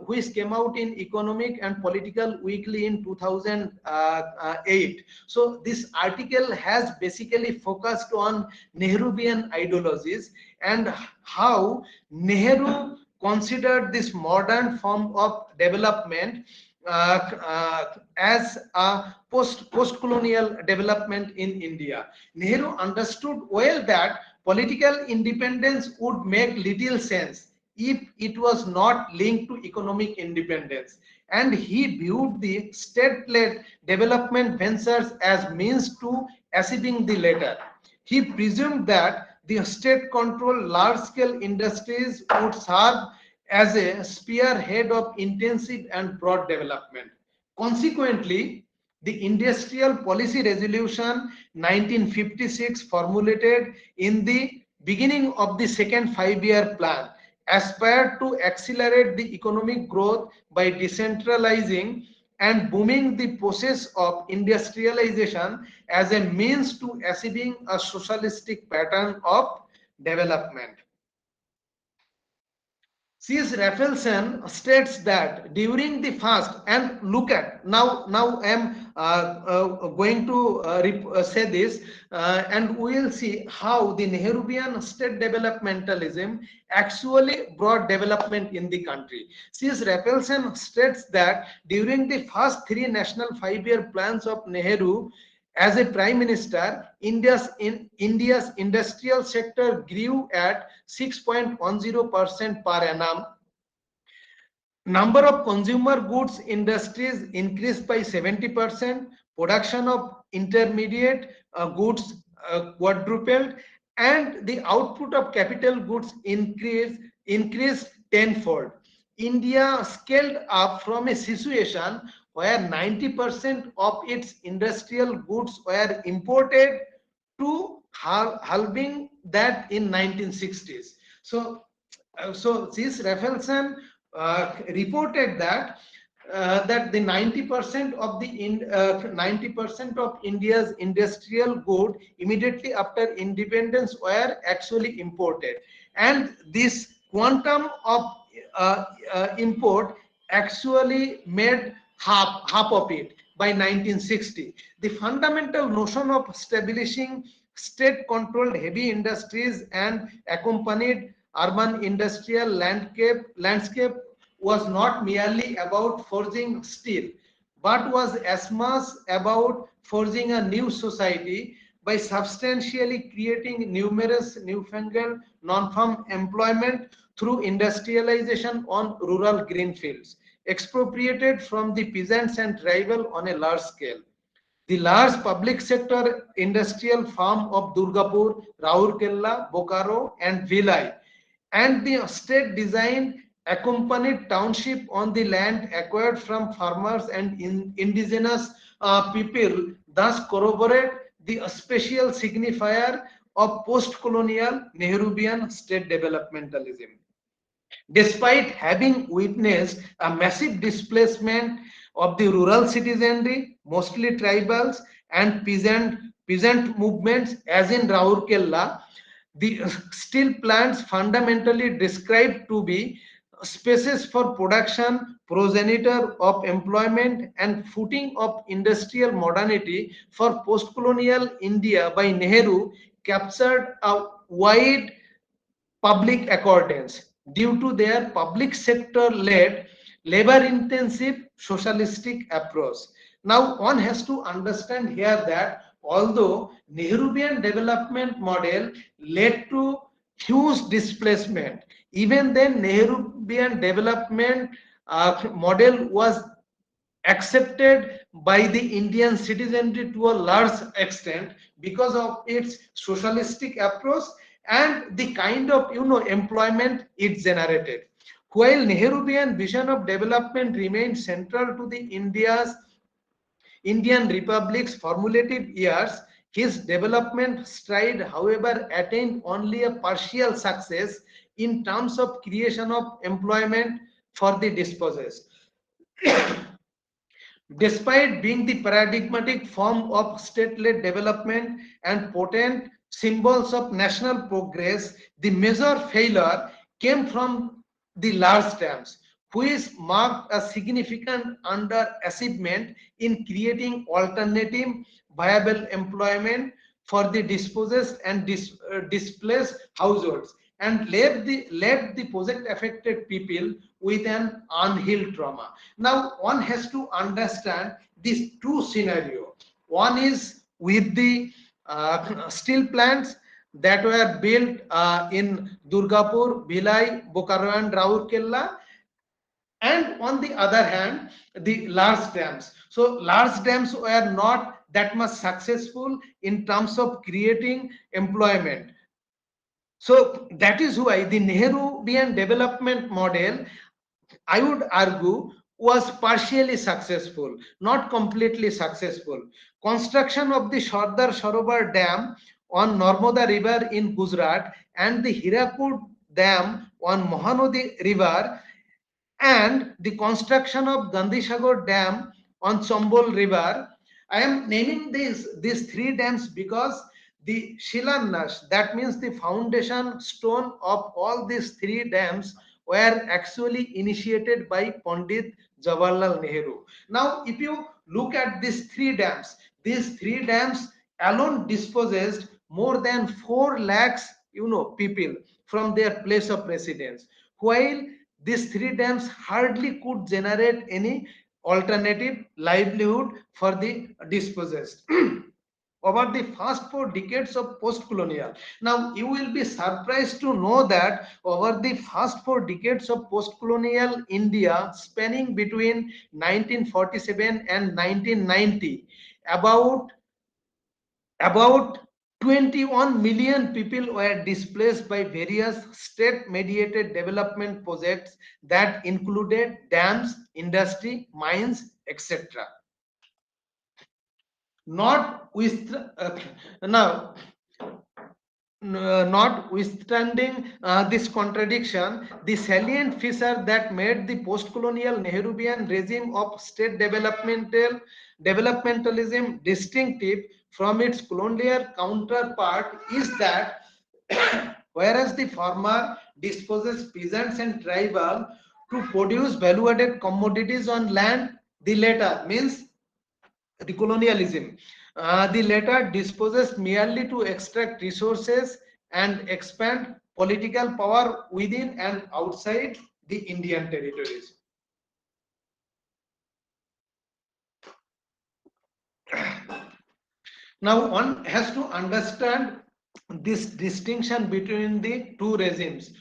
which came out in Economic and Political Weekly in 2008. So this article has basically focused on Nehruvian ideologies and how Nehru considered this modern form of development as a post-colonial development in India. Nehru understood well that political independence would make little sense if it was not linked to economic independence, and he viewed the state-led development ventures as means to achieving the latter. He presumed that the state-controlled large-scale industries would serve as a spearhead of intensive and broad development. Consequently, the Industrial Policy Resolution 1956 formulated in the beginning of the second five-year plan aspired to accelerate the economic growth by decentralizing and booming the process of industrialization as a means to achieving a socialistic pattern of development. C.S. Raffleson states that during the fast, and look at now I am going to say this, and we will see how the Nehruvian state developmentalism actually brought development in the country. C.S. Raffleson states that during the first three national five-year plans of Nehru, as a prime minister, India's industrial sector grew at 6.10% per annum. Number of consumer goods industries increased by 70%. Production of intermediate goods quadrupled, and the output of capital goods increased tenfold. India scaled up from a situation where 90% of its industrial goods were imported to halving that in 1960s. So this Raffleson reported that that the 90% of the 90% of India's industrial good immediately after independence were actually imported, and this quantum of import actually made half of it by 1960. The fundamental notion of establishing state-controlled heavy industries and accompanied urban industrial landscape was not merely about forging steel, but was as much about forging a new society by substantially creating numerous newfangled non-farm employment through industrialization on rural greenfields, expropriated from the peasants and tribal on a large scale. The large public sector industrial farm of Durgapur, Raurkela, Bokaro, and Bhilai, and the state design accompanied township on the land acquired from farmers and indigenous people, thus corroborate the special signifier of post-colonial Nehruvian state developmentalism. Despite having witnessed a massive displacement of the rural citizenry, mostly tribals and peasant movements, as in Raurkela, the steel plants fundamentally described to be spaces for production, progenitor of employment, and footing of industrial modernity for post-colonial India by Nehru captured a wide public accordance due to their public sector led labor intensive socialistic approach. Now one has to understand here that although Nehruvian development model led to huge displacement, even then Nehruvian development model was accepted by the Indian citizenry to a large extent because of its socialistic approach and the kind of employment it generated. While Nehruvian vision of development remained central to the Indian Republic's formulative years, his development stride, however, attained only a partial success in terms of creation of employment for the dispossessed. Despite being the paradigmatic form of state-led development and potent symbols of national progress, the major failure came from the large dams, which marked a significant underachievement in creating alternative viable employment for the dispossessed and displaced households, and left the project affected people with an unhealed trauma. Now, one has to understand these two scenarios. One is with the steel plants that were built in Durgapur, Bhilai, Bokaro, and Raurkela, and on the other hand, the large dams. So large dams were not that much successful in terms of creating employment. So that is why the Nehruvian development model, I would argue, was partially successful, not completely successful. Construction of the Sardar Sarovar Dam on Narmada River in Gujarat and the Hirakud Dam on Mahanadi River, and the construction of Gandhisagar Dam on Chambol River. I am naming these three dams because the Shilanas, that means the foundation stone of all these three dams, were actually initiated by Pandit Jawaharlal Nehru. Now, if you look at these three dams alone dispossessed more than 4 lakhs, people from their place of residence, while these three dams hardly could generate any alternative livelihood for the dispossessed. Over the first 4 decades of post-colonial. Now, you will be surprised to know that over the first 4 decades of post-colonial India, spanning between 1947 and 1990, about about 21 million people were displaced by various state-mediated development projects that included dams, industry, mines, etc. Not with now Notwithstanding this contradiction, the salient feature that made the post-colonial Nehruvian regime of state developmentalism distinctive from its colonial counterpart is that whereas the former disposes peasants and tribal to produce value-added commodities on land, the latter means the colonialism. The latter disposes merely to extract resources and expand political power within and outside the Indian territories. Now, one has to understand this distinction between the two regimes,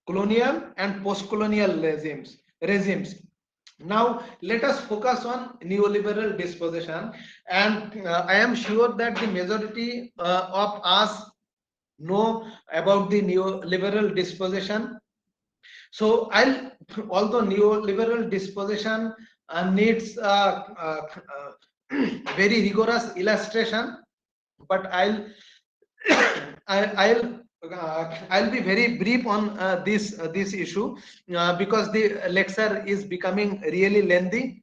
colonial and post-colonial regimes. Now, let us focus on neoliberal disposition, and I am sure that the majority of us know about the neoliberal disposition. So, although neoliberal disposition needs very rigorous illustration, but I'll be very brief on this issue because the lecture is becoming really lengthy.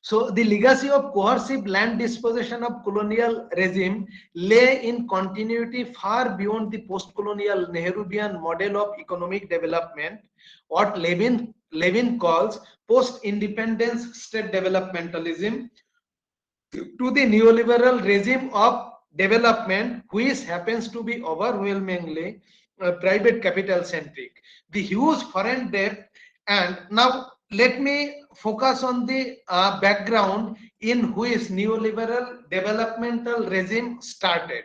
So the legacy of coercive land dispossession of colonial regime lay in continuity far beyond the post-colonial Nehruvian model of economic development, what Levin calls post-independence state developmentalism, to the neoliberal regime of development, which happens to be overwhelmingly private capital centric. The huge foreign debt, and now let me focus on the background in which neoliberal developmental regime started.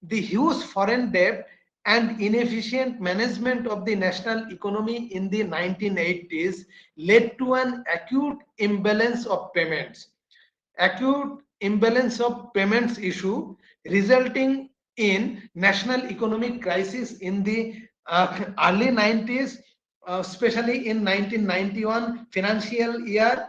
The huge foreign debt and inefficient management of the national economy in the 1980s led to an acute imbalance of payments issue, resulting in national economic crisis in the early 90s, especially in 1991 financial year,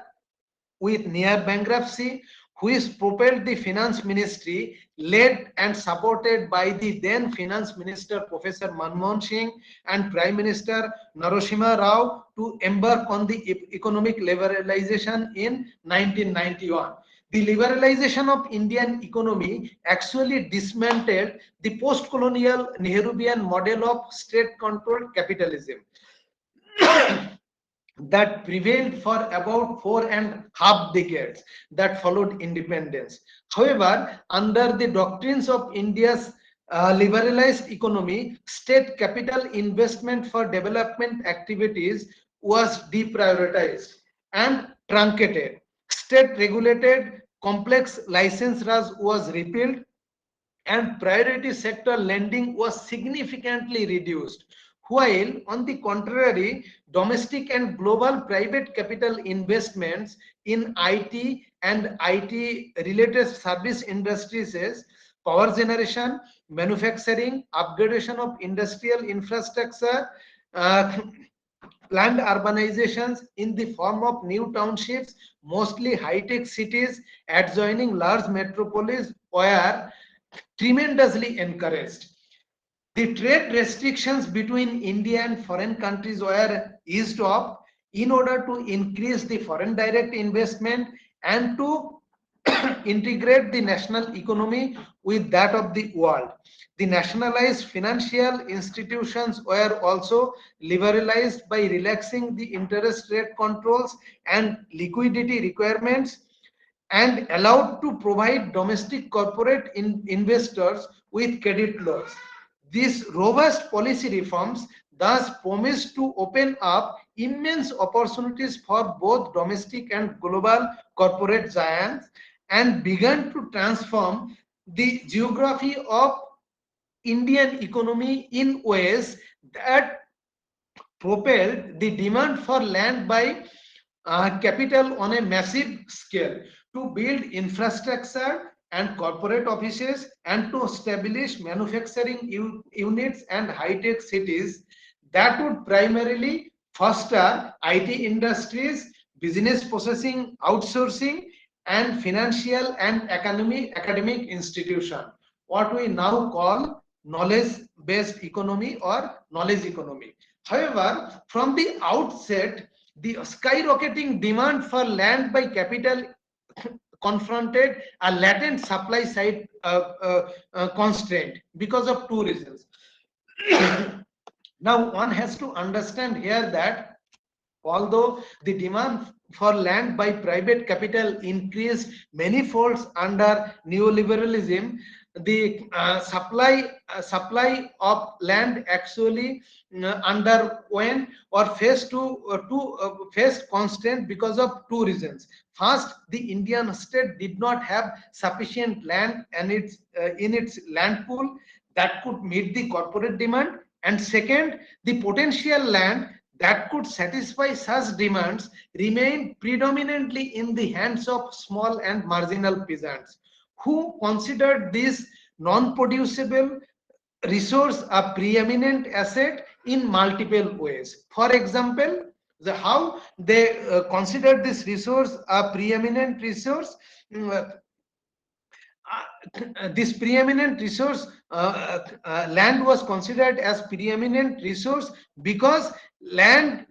with near bankruptcy, which propelled the finance ministry, led and supported by the then finance minister Professor Manmohan Singh and Prime Minister Narasimha Rao, to embark on the economic liberalization in 1991. The liberalization of Indian economy actually dismantled the post-colonial Nehruvian model of state-controlled capitalism. that prevailed for about 4.5 decades that followed independence. However, under the doctrines of India's liberalized economy, state capital investment for development activities was deprioritized and truncated. State regulated complex license Raj was repealed and priority sector lending was significantly reduced. While, on the contrary, domestic and global private capital investments in IT and IT related service industries, power generation, manufacturing, upgradation of industrial infrastructure, uh, planned urbanizations in the form of new townships, mostly high tech cities adjoining large metropolis, were tremendously encouraged. The trade restrictions between India and foreign countries were eased off in order to increase the foreign direct investment and to integrate the national economy with that of the world. The nationalized financial institutions were also liberalized by relaxing the interest rate controls and liquidity requirements and allowed to provide domestic corporate investors with credit loans. These robust policy reforms thus promise to open up immense opportunities for both domestic and global corporate giants and began to transform the geography of Indian economy in ways that propelled the demand for land by capital on a massive scale to build infrastructure and corporate offices and to establish manufacturing units and high-tech cities that would primarily foster IT industries, business processing, outsourcing, and financial and academic institution, what we now call knowledge-based economy or knowledge economy. However, from the outset, the skyrocketing demand for land by capital confronted a latent supply side constraint because of two reasons. Now, one has to understand here that although the demand for land by private capital increased many folds under neoliberalism, the supply of land actually underwent or faced constant because of two reasons. First, the Indian state did not have sufficient land and in its land pool that could meet the corporate demand, and second, the potential land that could satisfy such demands remain predominantly in the hands of small and marginal peasants who considered this non-producible resource a preeminent asset in multiple ways. For example, how they considered this resource a preeminent resource. This preeminent resource, land was considered as preeminent resource because land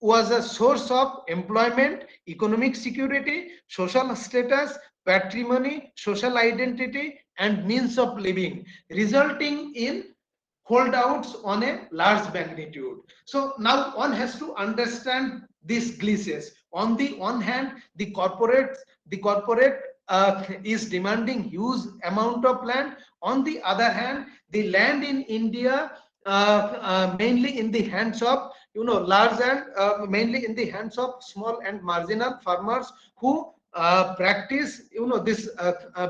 was a source of employment, economic security, social status, patrimony, social identity, and means of living, resulting in holdouts on a large magnitude. So now one has to understand these glitches. On the one hand, the corporate is demanding huge amount of land. On the other hand, the land in India mainly in the hands of large and mainly in the hands of small and marginal farmers who practice this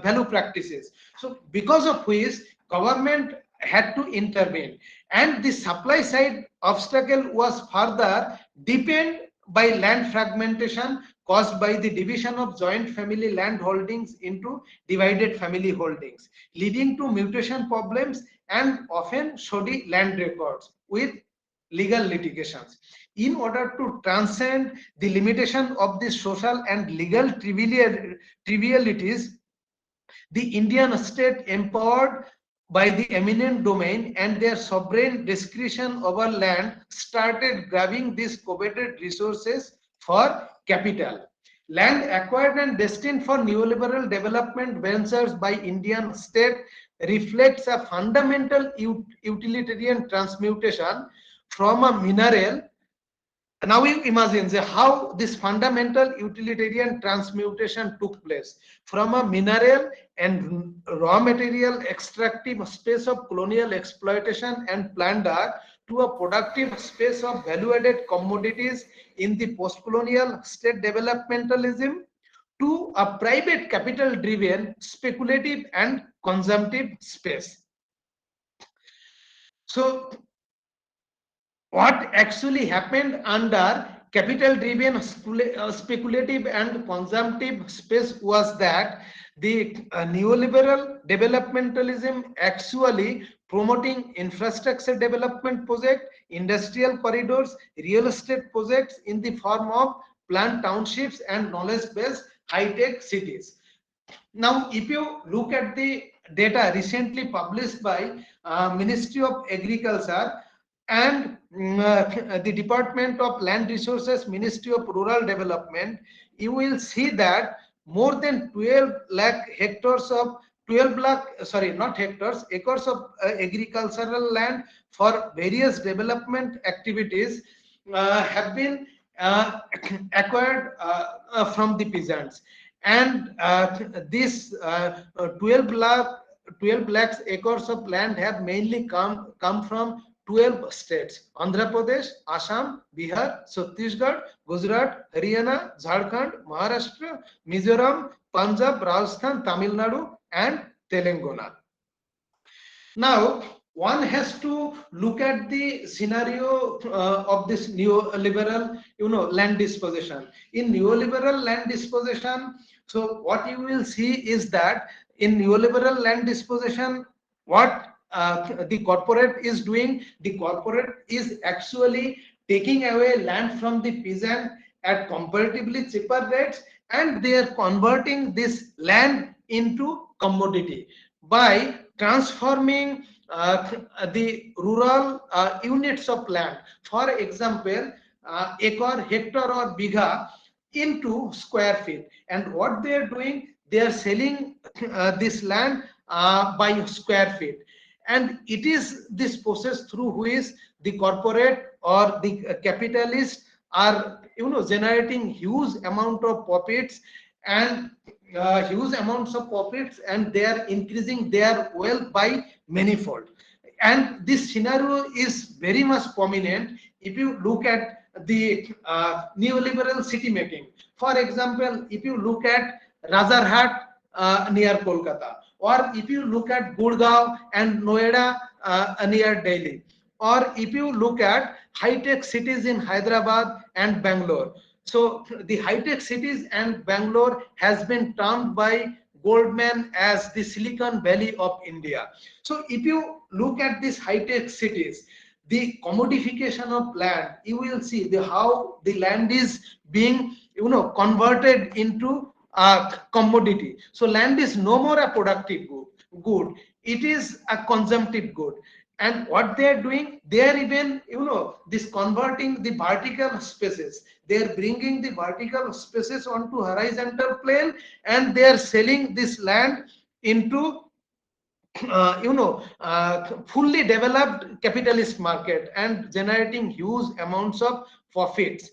value practices. So because of which government had to intervene, and the supply side obstacle was further deepened by land fragmentation caused by the division of joint family land holdings into divided family holdings, leading to mutation problems and often shoddy land records with legal litigations. In order to transcend the limitation of the social and legal trivialities, the Indian state, empowered by the eminent domain and their sovereign discretion over land, started grabbing these coveted resources for capital. Land acquired and destined for neoliberal development ventures by Indian state reflects a fundamental utilitarian transmutation from a mineral Now you imagine how this fundamental utilitarian transmutation took place from a mineral and raw material extractive space of colonial exploitation and plunder to a productive space of value-added commodities in the post-colonial state developmentalism to a private capital-driven speculative and consumptive space. So what actually happened under capital driven speculative and consumptive space was that the neoliberal developmentalism actually promoting infrastructure development project, industrial corridors, real estate projects in the form of planned townships and knowledge based high tech cities. Now if you look at the data recently published by Ministry of Agriculture and the Department of Land Resources, Ministry of Rural Development, you will see that more than 12 lakh hectares of 12 lakh, sorry, not hectares, acres of agricultural land for various development activities have been uh, acquired from the peasants. And this 12 lakh 12 lakhs acres of land have mainly come from 12 states: Andhra Pradesh, Assam, Bihar, Chhattisgarh, Gujarat, Haryana, Jharkhand, Maharashtra, Mizoram, Punjab, Rajasthan, Tamil Nadu, and Telangana. Now, one has to look at the scenario of this neoliberal, land disposition. In neoliberal land disposition, so what you will see is that in neoliberal land disposition, what the corporate is doing, the corporate is actually taking away land from the peasant at comparatively cheaper rates, and they are converting this land into commodity by transforming the rural units of land, for example, acre, hectare, or bigha, into square feet. And what they are doing, they are selling this land by square feet. And it is this process through which the corporate or the capitalist are generating huge amount of profits and huge amounts of profits, and they are increasing their wealth by manifold. And this scenario is very much prominent if you look at the neoliberal city making. For example, if you look at Razarhat near Kolkata, or if you look at Gurgaon and Noida near Delhi, or if you look at high-tech cities in Hyderabad and Bangalore. So the high-tech cities and Bangalore has been termed by Goldman as the Silicon Valley of India. So if you look at these high-tech cities, the commodification of land, you will see how the land is being converted into a commodity. So land is no more a productive good, it is a consumptive good. And what they are doing, they are even this converting the vertical spaces, they are bringing the vertical spaces onto horizontal plane, and they are selling this land into fully developed capitalist market and generating huge amounts of profits.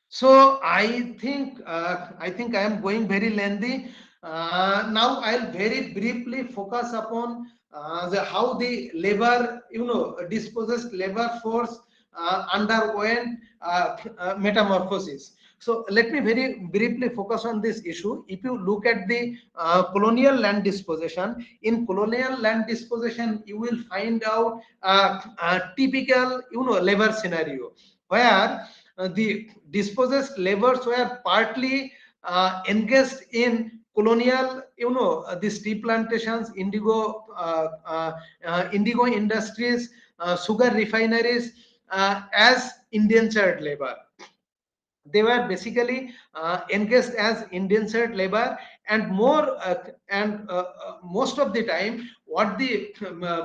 So I think I am going very lengthy. Now I'll very briefly focus upon how the labor, dispossessed labor force underwent metamorphosis. So let me very briefly focus on this issue. If you look at the colonial land disposition, in colonial land disposition, you will find out a typical, labor scenario where the dispossessed laborers were partly engaged in colonial, these tea plantations, indigo industries, sugar refineries, as indentured labor. They were basically engaged as indentured labor, and most of the time what the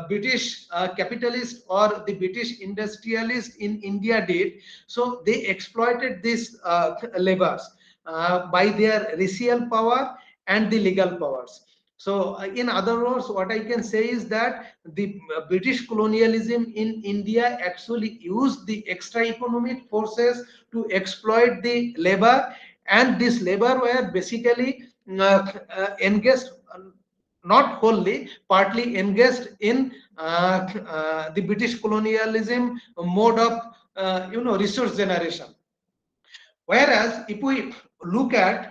British capitalist or the British industrialist in India did, so they exploited these laborers by their racial power and the legal powers. So, in other words, what I can say is that the British colonialism in India actually used the extra economic forces to exploit the labor, and this labor were basically engaged, not wholly, partly engaged in the British colonialism mode of resource generation. Whereas, if we look at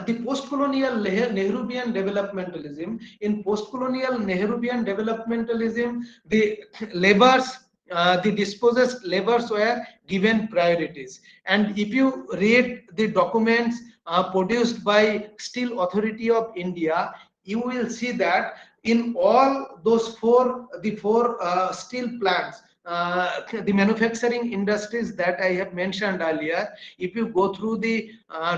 the post-colonial Nehrubian developmentalism, in post-colonial Nehrubian developmentalism, the labors, the dispossessed labors were given priorities. And if you read the documents produced by Steel Authority of India, you will see that in all those the four steel plants, the manufacturing industries that I have mentioned earlier, if you go through the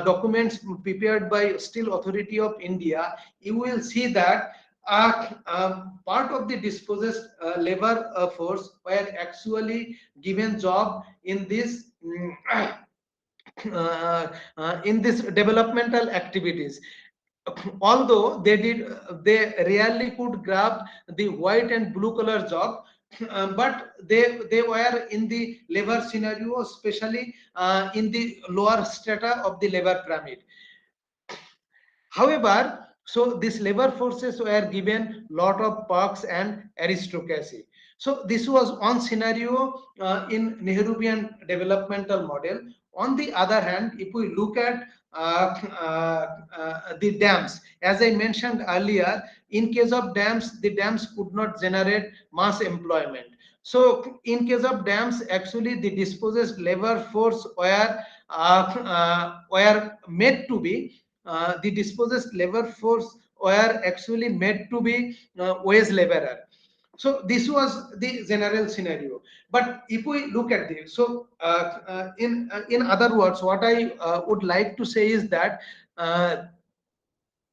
documents prepared by Steel Authority of India, you will see that part of the dispossessed labor force were actually given job in this in this developmental activities. Although they rarely could grab the white and blue color job, but they were in the labor scenario, especially in the lower strata of the labor pyramid. However, so these labor forces were given lot of perks and aristocracy. So this was one scenario in Nehruvian developmental model. On the other hand, if we look at the dams, as I mentioned earlier, in case of dams, the dams could not generate mass employment. So in case of dams, actually the dispossessed labor force were made to be the dispossessed labor force were actually made to be wage laborer. So this was the general scenario. But if we look at this, so in other words, what I would like to say is that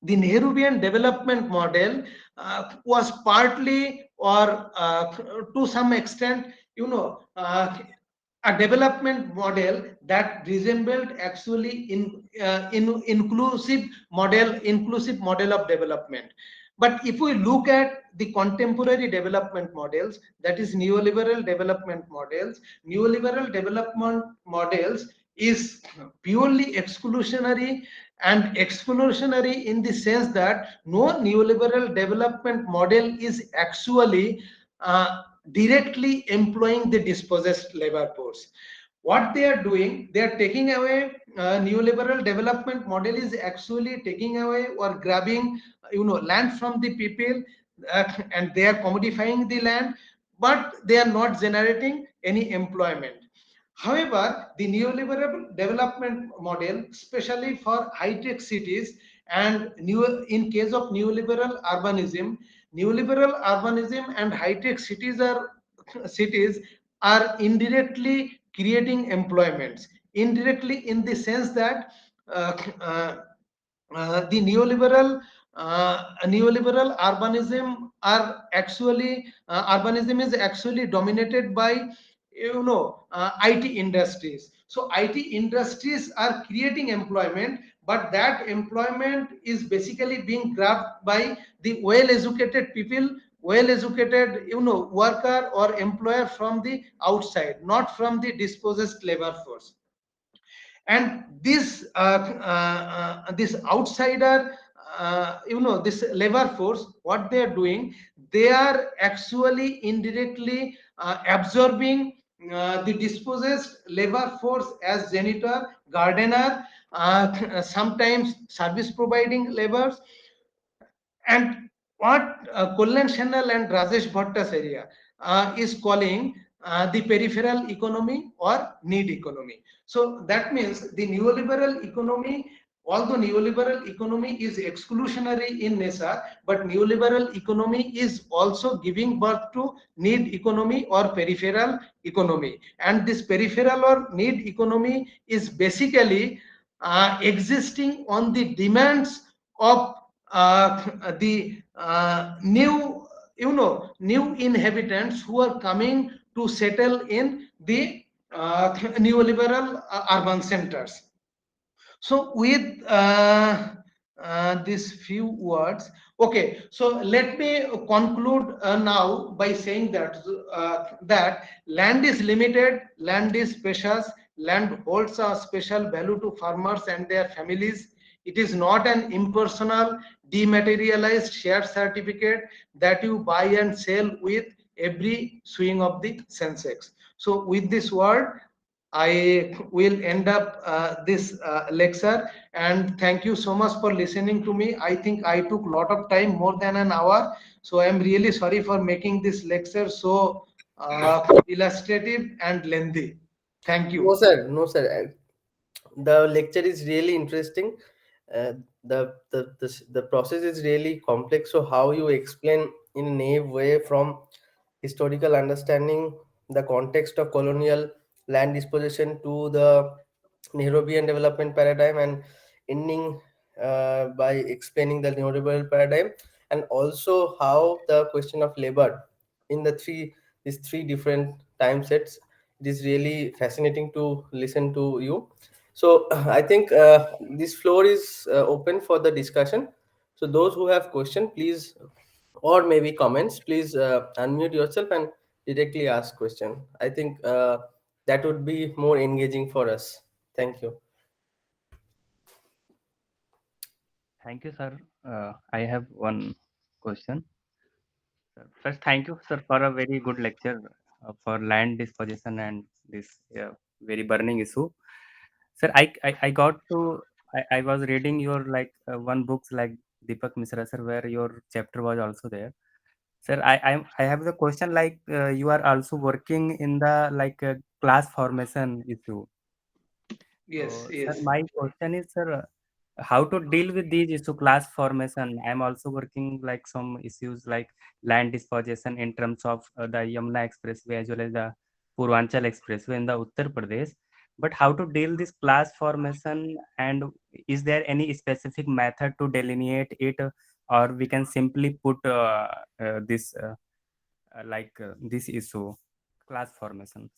the Nehruvian development model was partly or to some extent, a development model that resembled actually in inclusive model of development. But if we look at the contemporary development models, that is neoliberal development models is purely exclusionary, and exclusionary in the sense that no neoliberal development model is actually directly employing the dispossessed labor force. What they are doing, they are taking away neoliberal development model is actually taking away or grabbing land from the people, and they are commodifying the land, but they are not generating any employment. However, the neoliberal development model, especially for high-tech cities and in case of neoliberal urbanism and high-tech cities are indirectly creating employments. Indirectly, in the sense that uh, uh, the neoliberal urbanism is actually dominated by IT industries. So IT industries are creating employment, but that employment is basically being grabbed by the well educated people, well educated worker or employer from the outside, not from the dispossessed labor force. And this outsider, this labor force, what they are doing, they are actually indirectly absorbing the dispossessed labor force as janitor, gardener, sometimes service providing labors. And what Kullan Shanal and Rajesh Bhattacharya is calling the peripheral economy or need economy. So that means the neoliberal economy, although neoliberal economy is exclusionary in nature, but neoliberal economy is also giving birth to need economy or peripheral economy. And this peripheral or need economy is basically existing on the demands of the new inhabitants who are coming to settle in the neoliberal urban centers. So with these few words. Okay, so let me conclude now by saying that land is limited, land is precious, land holds a special value to farmers and their families. It is not an impersonal, dematerialized share certificate that you buy and sell with every swing of the Sensex. So, with this word, I will end up this lecture, and thank you so much for listening to me. I think I took a lot of time, more than an hour, so I am really sorry for making this lecture so illustrative and lengthy. Thank No, you. sir. No, sir. The lecture is really interesting. Uh, the process is really complex. So how you explain in a naive way from historical understanding the context of colonial land disposition to the Nerubian development paradigm, and ending by explaining the neoliberal paradigm, and also how the question of labor in these three different time sets. It is really fascinating to listen to you. So I think this floor is open for the discussion. So those who have question, please, or maybe comments, please unmute yourself and directly ask question. I think that would be more engaging for us. Thank you. Thank you, sir. I have one question. Sir. First, thank you, sir, for a very good lecture for land disposition and this very burning issue. Sir, I got to, I was reading your like one books like Deepak Misra, sir, where your chapter was also there. Sir, I have the question like you are also working in the like class formation issue. Yes, So, sir, yes. my question is, sir, how to deal with these issue class formation? I'm also working like some issues like land disposition in terms of the Yamuna Expressway as well as the Purvanchal Expressway in the Uttar Pradesh. But how to deal this class formation, and is there any specific method to delineate it, or we can simply put this issue class formation?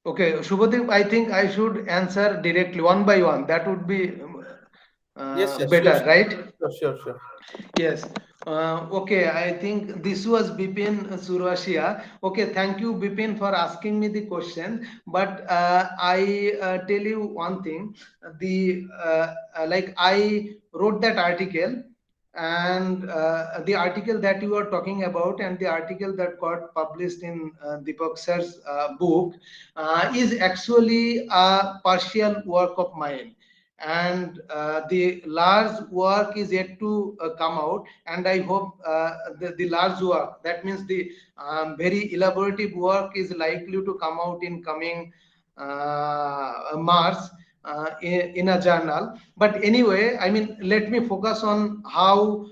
Okay, Shubhadeep, I think I should answer directly one by one. That would be Yes, yes, sure, better, right? sure, sure, sure. Yes. Okay, I think this was Bipin Surashia. Okay, thank you, Bipin, for asking me the question. But I tell you one thing. Like I wrote that article, and the article that you are talking about, and the article that got published in Deepak Sir's book, is actually a partial work of mine, and the large work is yet to come out, and I hope the large work, that means the very elaborative work, is likely to come out in coming March, in a journal. But anyway, I mean, let me focus on how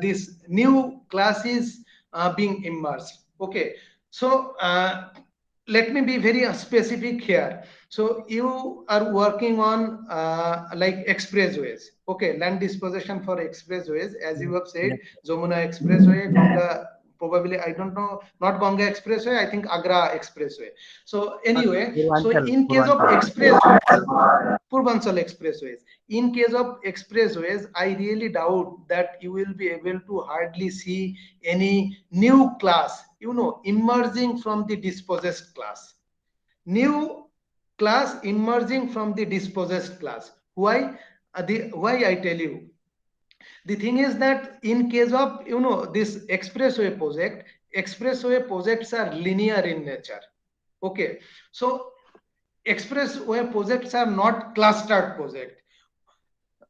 this new class is being immersed. Okay, so let me be very specific here. So you are working on like expressways, okay, land disposition for expressways, as you have said, Yes, Jamuna Expressway, Ganga, probably I don't know, not Ganga Expressway, I think Agra Expressway. So anyway, so Purvanchal, in case of Purvanchal. expressways, Purvanchal expressways, in case of expressways, I really doubt that you will be able to hardly see any new class, emerging from the dispossessed class, new class emerging from the dispossessed class. Why? Why I tell you, the thing is that in case of this expressway projects are linear in nature. Okay, so expressway projects are not clustered project.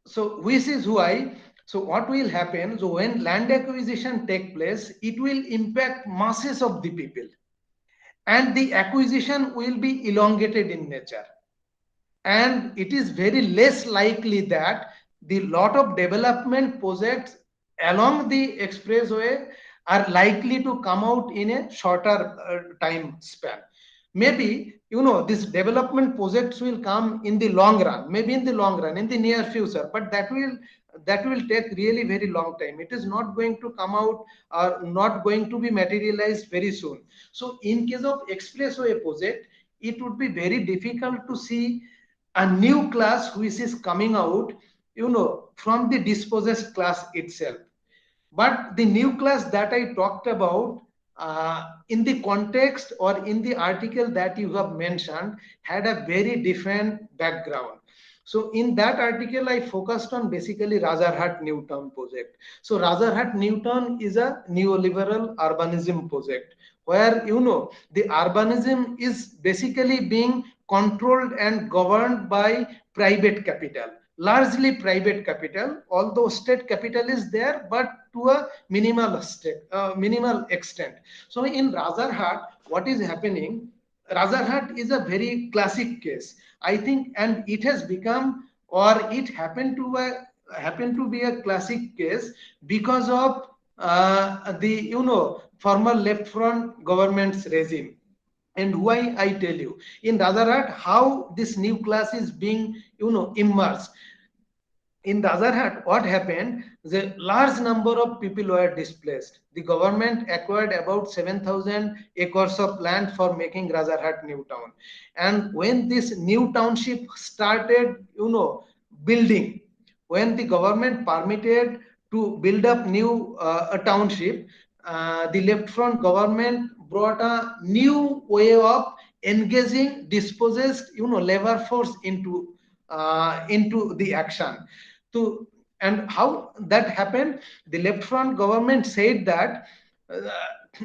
So which is why, so what will happen, so when land acquisition take place, it will impact masses of the people, and the acquisition will be elongated in nature, and it is very less likely that the lot of development projects along the expressway are likely to come out in a shorter time span. Maybe these development projects will come in the long run, maybe in the long run, in the near future, but that will take really very long time. It is not going to come out, or not going to be materialized very soon. So in case of expressway project, it would be very difficult to see a new class which is coming out from the dispossessed class itself. But the new class that I talked about in the context or in the article that you have mentioned had a very different background. So in that article, I focused on basically Rajarhat New Town project. So Rajarhat New Town is a neoliberal urbanism project where the urbanism is basically being controlled and governed by private capital, largely private capital, although state capital is there, but to a minimal extent. So in Rajarhat, what is happening? Rajarhat is a very classic case, I think, and it has become, or it happened to be a classic case because of the former left front government's regime. And why I tell you, in Rajarhat, how this new class is being immersed. In the other hand, what happened? The large number of people were displaced. The government acquired about 7,000 acres of land for making Rajarhat new town. And when this new township started, building, when the government permitted to build up new a township, the left front government brought a new way of engaging dispossessed, labor force into the action. To and how that happened, the left front government said that the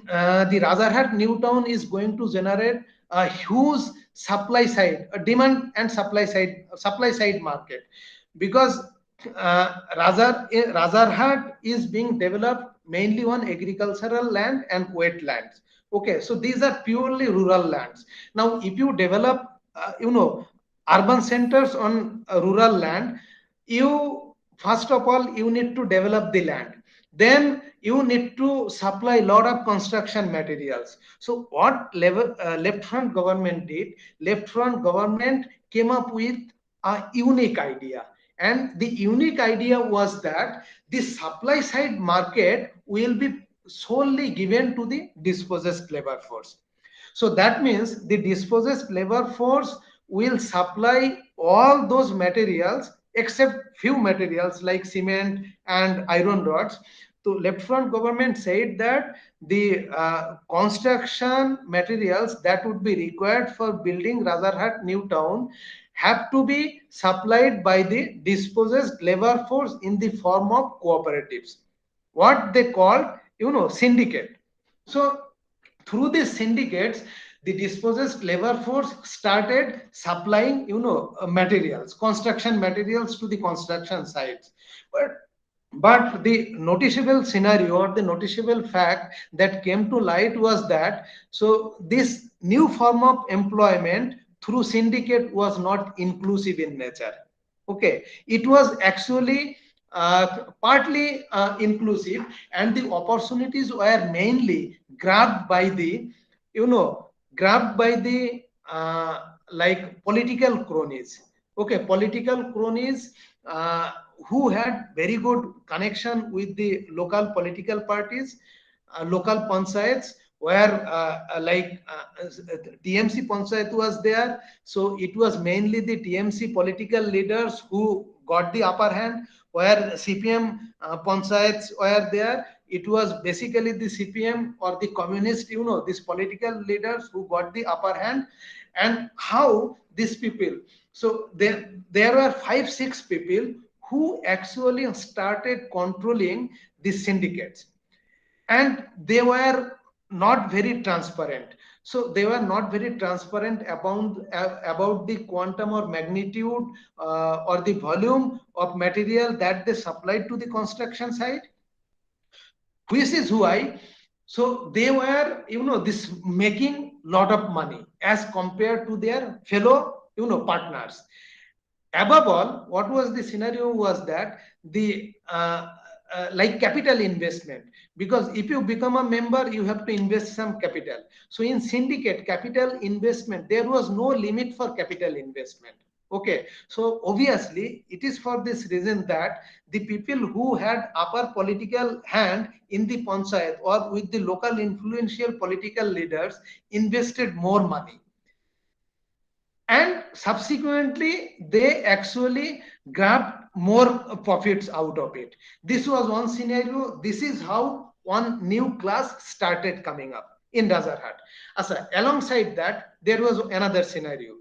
Rajarhat new town is going to generate a huge supply side, a demand and supply side market, because Rajarhat is being developed mainly on agricultural land and wetlands. Okay, so these are purely rural lands. Now if you develop urban centers on rural land, you first of all you need to develop the land, then you need to supply a lot of construction materials. So what left front government did, left front government came up with a unique idea, and the unique idea was that the supply side market will be solely given to the dispossessed labor force. So that means the dispossessed labor force will supply all those materials except few materials like cement and iron rods. So left front government said that the construction materials that would be required for building Rajarhat new town have to be supplied by the dispossessed labor force in the form of cooperatives, what they called syndicate. So through these syndicates, the dispossessed labor force started supplying materials, construction materials to the construction sites. But the noticeable scenario or the noticeable fact that came to light was that so this new form of employment through syndicate was not inclusive in nature. Okay, it was actually partly inclusive, and the opportunities were mainly grabbed by the you know grabbed by the like political cronies. Okay, political cronies who had very good connection with the local political parties, local panchayats, where TMC panchayat was there. So it was mainly the TMC political leaders who got the upper hand, where CPM panchayats were there. It was basically the CPM or the communist, these political leaders who got the upper hand. And how these people, so there were 5-6 people who actually started controlling the syndicates, and they were not very transparent. So they were not very transparent about the quantum or magnitude or the volume of material that they supplied to the construction site, which is why so they were this making lot of money as compared to their fellow partners. Above all, what was the scenario was that the like capital investment, because if you become a member you have to invest some capital. So in syndicate capital investment, there was no limit for capital investment. Okay, so obviously it is for this reason that the people who had upper political hand in the panchayat or with the local influential political leaders invested more money. and subsequently they actually grabbed more profits out of it. This was one scenario. This is how one new class started coming up in Razarhat. Asa, alongside that, there was another scenario.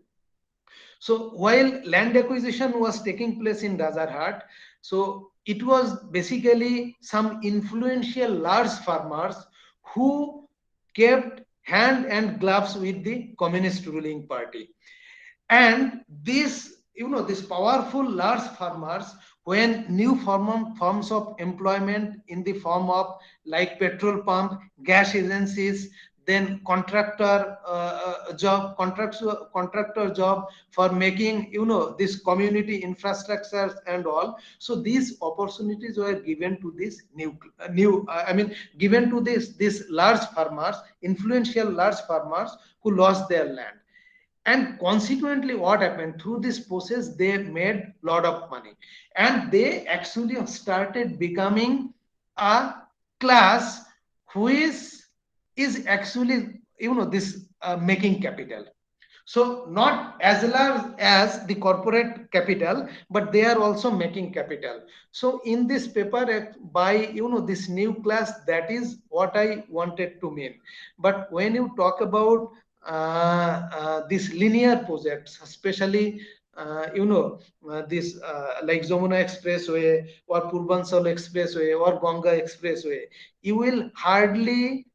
So while land acquisition was taking place in Razarhat, so it was basically some influential large farmers who kept hand and gloves with the communist ruling party. And this, these powerful large farmers, when new forms of employment in the form of like petrol pump, gas agencies, then contractor job for making this community infrastructures and all. So these opportunities were given to this new I mean given to this large farmers, influential large farmers who lost their land. And consequently what happened, through this process they made lot of money, and they actually started becoming a class who is actually this making capital. So not as large as the corporate capital, but they are also making capital. So in this paper, by this new class, that is what I wanted to mean. But when you talk about these linear projects, especially this like Jamuna Expressway or Purbanchal Expressway or Ganga Expressway, you will hardly,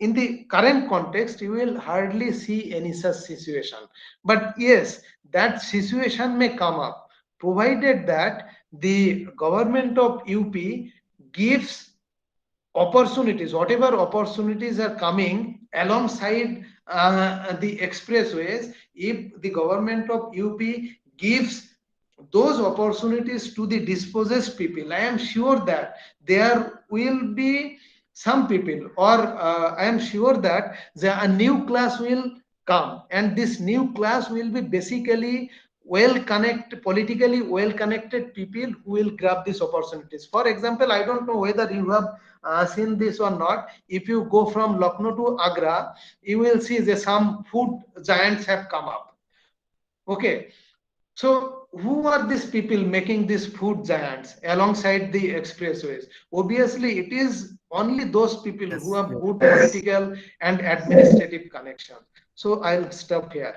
in the current context, you will hardly see any such situation. But yes, that situation may come up, provided that the government of UP gives opportunities, whatever opportunities are coming alongside the expressways. If the government of UP gives those opportunities to the dispossessed people, I am sure that there will be some people, or I am sure that a new class will come, and this new class will be basically politically well connected people who will grab these opportunities. For example, I don't know whether you have seen this or not. If you go from Lucknow to Agra, you will see that some food giants have come up. Okay, so who are these people making these food giants alongside the expressways? Obviously, it is only those people who Yes, have yes. good political and administrative connections. So I'll stop here.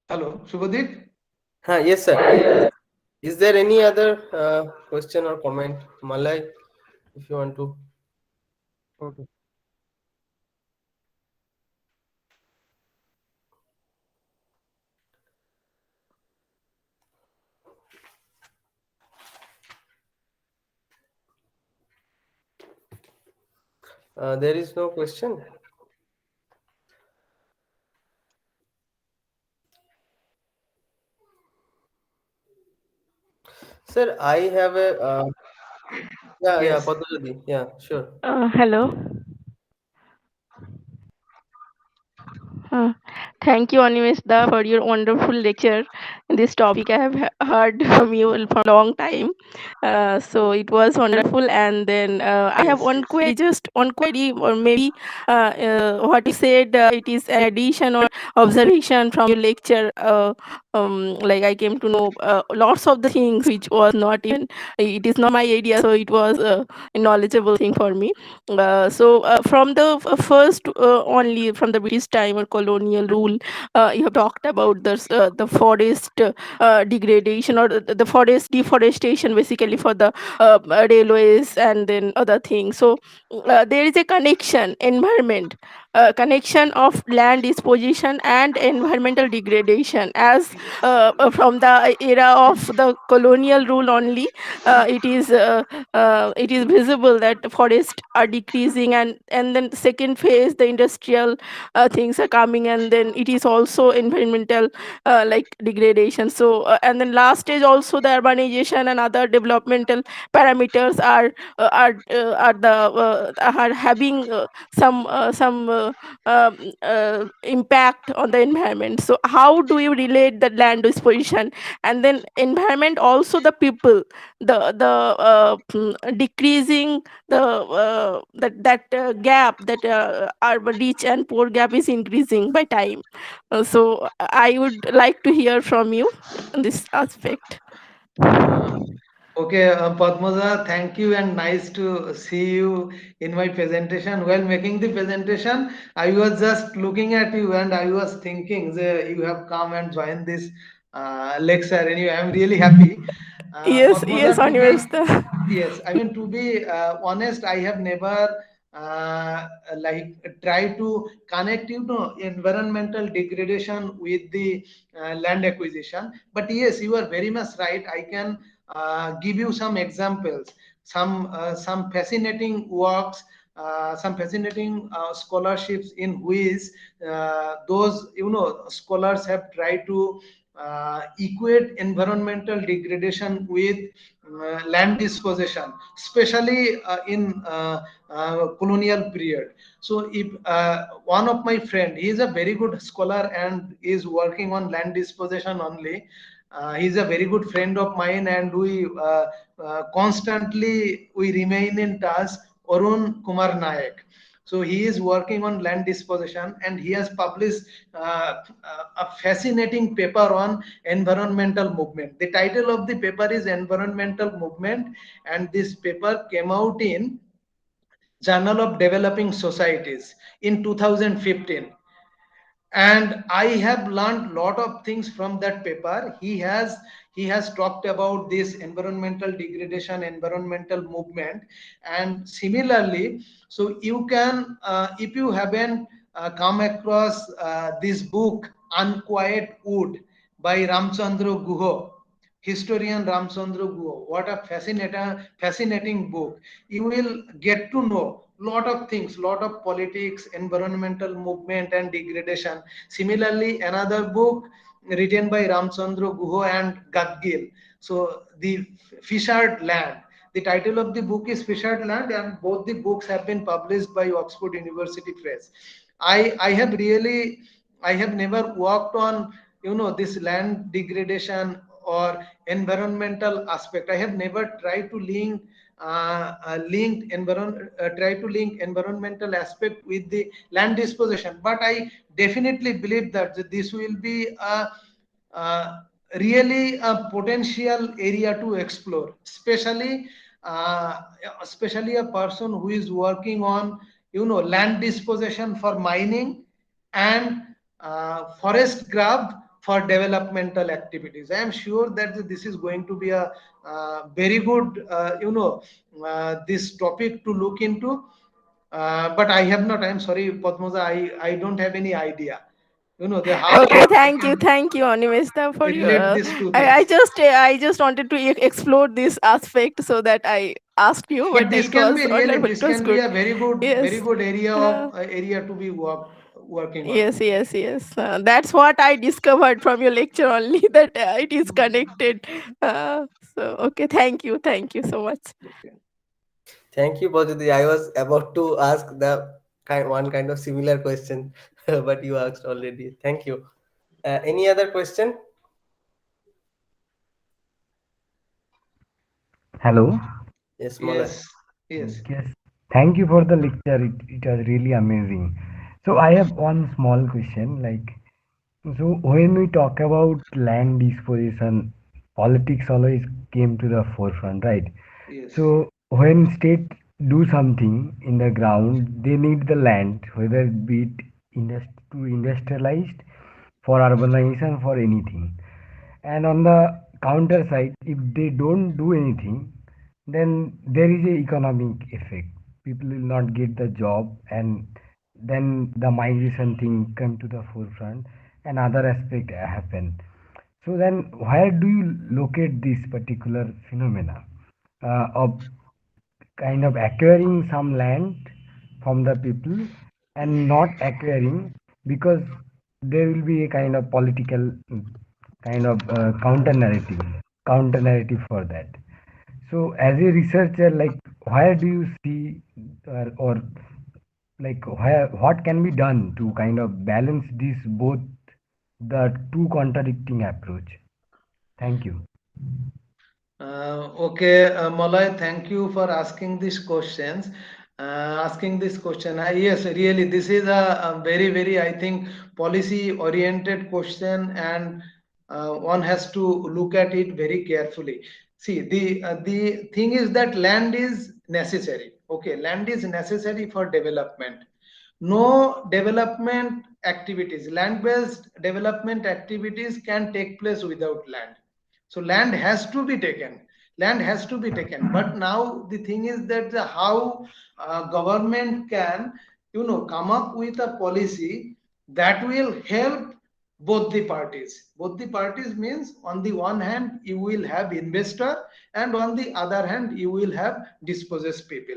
Hello, Shubhadeep. Yes, sir. Is there any other question or comment, Malay, if you want to? Okay. There is no question. Sir, I have a yeah, Yes. Padmajoti. Yeah, sure. Hello. Uh, Thank you, Animeshda, for your wonderful lecture. This topic I have heard from you for a long time. So it was wonderful. And then I have Yes. one query, just one query, or maybe what you said, it is an addition or observation from your lecture. Like I came to know lots of the things which was not even, it is not my area, so it was a knowledgeable thing for me. From the first, only from the British time or colonial rule, you have talked about the forest degradation, or the forest deforestation, basically for the railways and then other things. So there is a connection, environment, connection of land disposition and environmental degradation, as from the era of the colonial rule only. It is visible that forests are decreasing, and then second phase, the industrial things are coming, and then it is also environmental like degradation disposition. So and then last stage also the urbanization and other developmental parameters are the are having some impact on the environment. So how do you relate the land disposition and then environment, also the people, the decreasing the that gap, that urban rich and poor gap is increasing by time. So I would like to hear from you on this aspect. Uh, okay, Padmaja, thank you and nice to see you in my presentation. While making the presentation, I was just looking at you and I was thinking that you have come and joined this lecture. Anyway, I'm really happy. Yes, yes, Padmaja, to be Animesta. yes, I mean to be honest, I have never like try to connect environmental degradation with the land acquisition. But yes, you are very much right. I can give you some examples, some fascinating works, some fascinating scholarships in which those scholars have tried to equate environmental degradation with land dispossession, especially in colonial period. So if one of my friend, he is a very good scholar and is working on land dispossession only. He is a very good friend of mine, and we constantly we remain in touch. Arun Kumar Nayak. So he is working on land disposition, and he has published a fascinating paper on environmental movement. The title of the paper is Environmental Movement, and this paper came out in Journal of Developing Societies in 2015. And I have learned lot of things from that paper. He has talked about this environmental degradation, environmental movement. And similarly, so you can if you haven't come across this book Unquiet Wood by Ramchandra Guho, historian Ramchandra Guho, what a fascinating book. You will get to know lot of things, lot of politics, environmental movement and degradation. Similarly, another book written by Ramchandra Guho and Gadgil, so the Fishered Land. The title of the book is Fishered Land, and both the books have been published by Oxford University Press. I have really, I have never worked on this land degradation or environmental aspect. I have never tried to try to link environmental aspect with the land disposition. But I definitely believe that this will be uh, really a potential area to explore, uh, especially a person who is working on land disposition for mining and forest grab for developmental activities. I am sure that this is going to be a very good this topic to look into. But I have not. I'm sorry, Padmoza. I don't have any idea. The how Okay, I can thank you, Animesta, for your. relate these two I things. just I just wanted to explore this aspect, so that I asked you, But but this it can was be really, wonderful. this It was can be good. a very Yes. good area Uh, of area to be working on. yes, yes, yes. That's what I discovered from your lecture only, that it is connected. So okay, thank you so much. Okay. Thank you, Bajudi. I was about to ask the one kind of similar question, but you asked already. Thank you. Any other question? Hello. Yes, Malay. Yes. Yes. Yes. Thank you for the lecture. It was really amazing. So I have one small question. So when we talk about land disposition, politics always came to the forefront, right? Yes. So when state do something in the ground, they need the land, whether it be it to industrialized, for urbanization, for anything. And on the counter side, if they don't do anything, then there is a economic effect. People will not get the job, and then the migration thing come to the forefront, and other aspect happen. So then, where do you locate this particular phenomena of kind of acquiring some land from the people and not acquiring, because there will be a kind of political kind of counter narrative for that. So, as a researcher, like, where do you see, or like, what can be done to kind of balance these both the two contradicting approach? Thank you. Okay, Malay, thank you for asking these questions. Asking this question, yes, really, this is a very, very, I think, policy-oriented question, and one has to look at it very carefully. See, the thing is that land is necessary. Okay, land is necessary for development. No development activities, land-based development activities can take place without land. So land has to be taken. Land has to be taken. But now the thing is that how government can, come up with a policy that will help both the parties. Both the parties means, on the one hand you will have investor, and on the other hand you will have dispossessed people.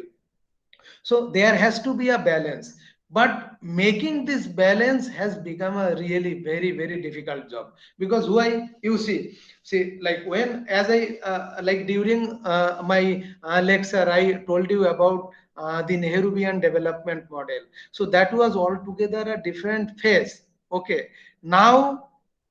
So there has to be a balance, but making this balance has become a really very, very difficult job. Because why? You see, like, when, as I like during my lecture, I told you about the Nehrubian development model. So that was altogether a different phase. Okay, now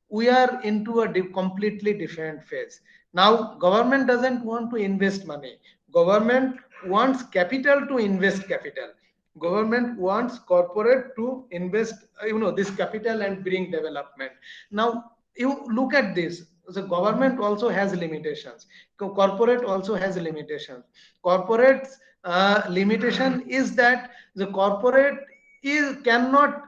we are into a completely different phase. Now government doesn't want to invest money. Government wants capital to invest capital. Government wants corporate to invest, this capital and bring development. Now you look at this. The government also has limitations. Corporate also has limitations. Corporate's limitation is that the corporate is cannot,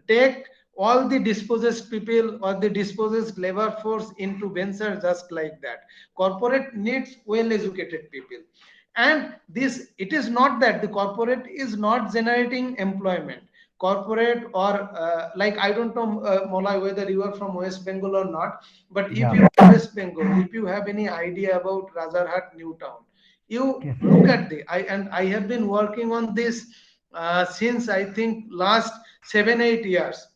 take all the dispossessed people or the dispossessed labor force into venture just like that. Corporate needs well educated people. And this, it is not that the corporate is not generating employment. Corporate, or like, I don't know, Mola, whether you are from West Bengal or not, but if Yeah. you are West Bengal, if you have any idea about Razarhat New Town, you Yes. look at I have been working on this since, I think, last 7 8 years.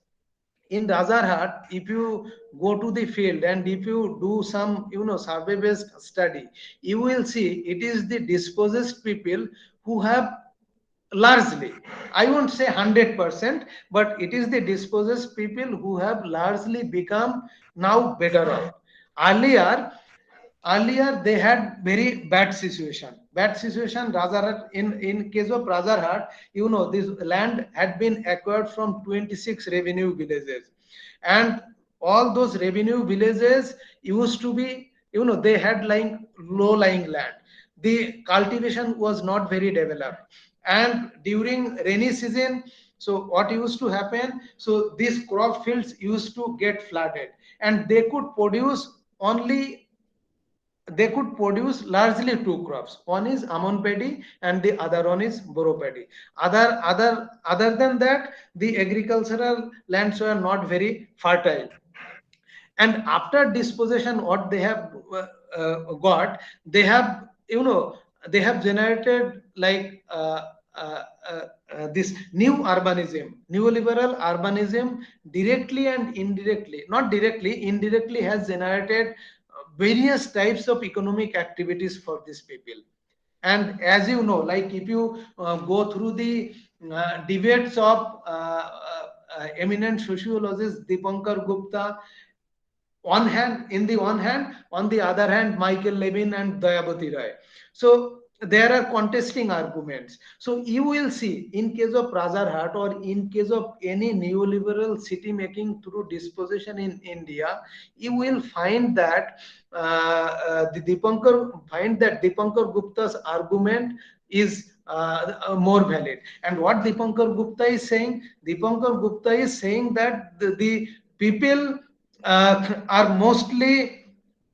In Razarhat, if you go to the field and if you do some, survey based study, you will see it is the dispossessed people who have largely, I won't say 100%, but it is the dispossessed people who have largely become now better off. Earlier, they had very bad situation. Razarhat, in case of Razarhat, this land had been acquired from 26 revenue villages, and all those revenue villages used to be, they had low lying land. The cultivation was not very developed, and during rainy season, so what used to happen, so these crop fields used to get flooded, and they could produce largely two crops. One is almond paddy and the other one is boro paddy. Other than that, the agricultural lands were not very fertile. And after dispossession, what they have got, they have, they have generated this new urbanism, neoliberal urbanism, directly and indirectly, not directly, indirectly, has generated various types of economic activities for these people. And as you know, like, if you go through the debates of eminent sociologist Dipankar Gupta, one hand, on the other hand, Michael Levin and Dayabati Roy. So there are contesting arguments. So you will see, in case of Razarhat or in case of any neoliberal city making through dispossession in India, you will find that Dipankar Gupta's argument is more valid. And what Dipankar Gupta is saying? Dipankar Gupta is saying that the people are mostly,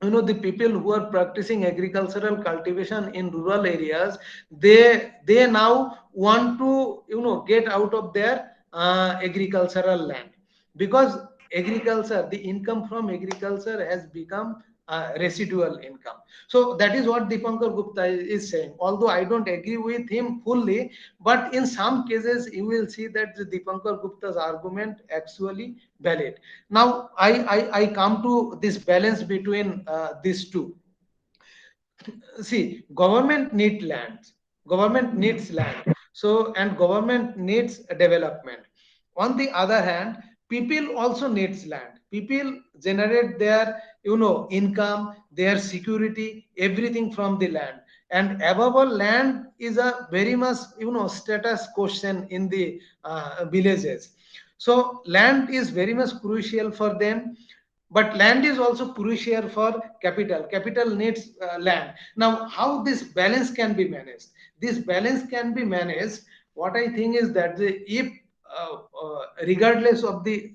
the people who are practicing agricultural cultivation in rural areas. They now want to, get out of their agricultural land, because agriculture, the income from agriculture has become residual income. So that is what Dipankar Gupta is saying. Although I don't agree with him fully, but in some cases you will see that the Dipankar Gupta's argument actually valid. Now I come to this balance between these two. See, government needs land. Government needs land. So, and government needs development. On the other hand, people also needs land. People generate their, income, their security, everything from the land. And above all, land is a very much, status question in the villages. So land is very much crucial for them, but land is also crucial for capital needs land. Now how this balance can be managed? This balance can be managed, what I think is that if regardless of the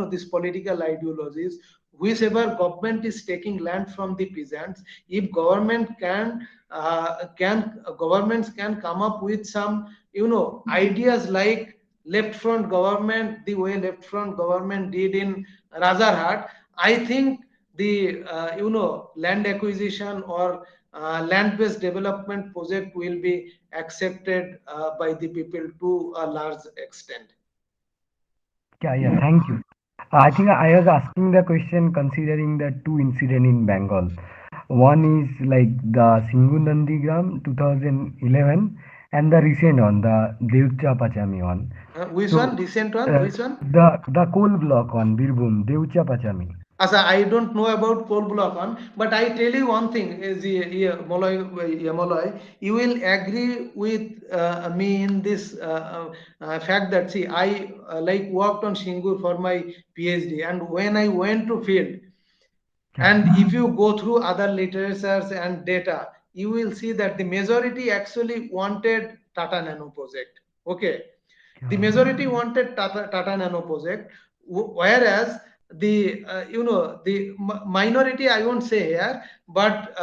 these political ideologies, whichever government is taking land from the peasants, if government governments can come up with some ideas like left front government, the way left front government did in Razarhat, I think the land acquisition or land-based development project will be accepted by the people to a large extent. Yeah, thank you. I think I was asking the question considering the two incident in Bengal. One is like the Singhu Nandigram 2011 and the recent one, the Deutsche Pachami one. Which So one? Recent one? Which one? the coal block one, Birbhum, Deutsche Pachami. Asa, I don't know about coal block on, but I tell you one thing is Molloy, you will agree with me in this fact that see, I like worked on Shingur for my PhD, and when I went to field, Yeah, and if you go through other literatures and data, you will see that the majority actually wanted Tata Nano project. Okay, the yeah, majority wanted Tata Nano project, whereas the the minority, I won't say here, but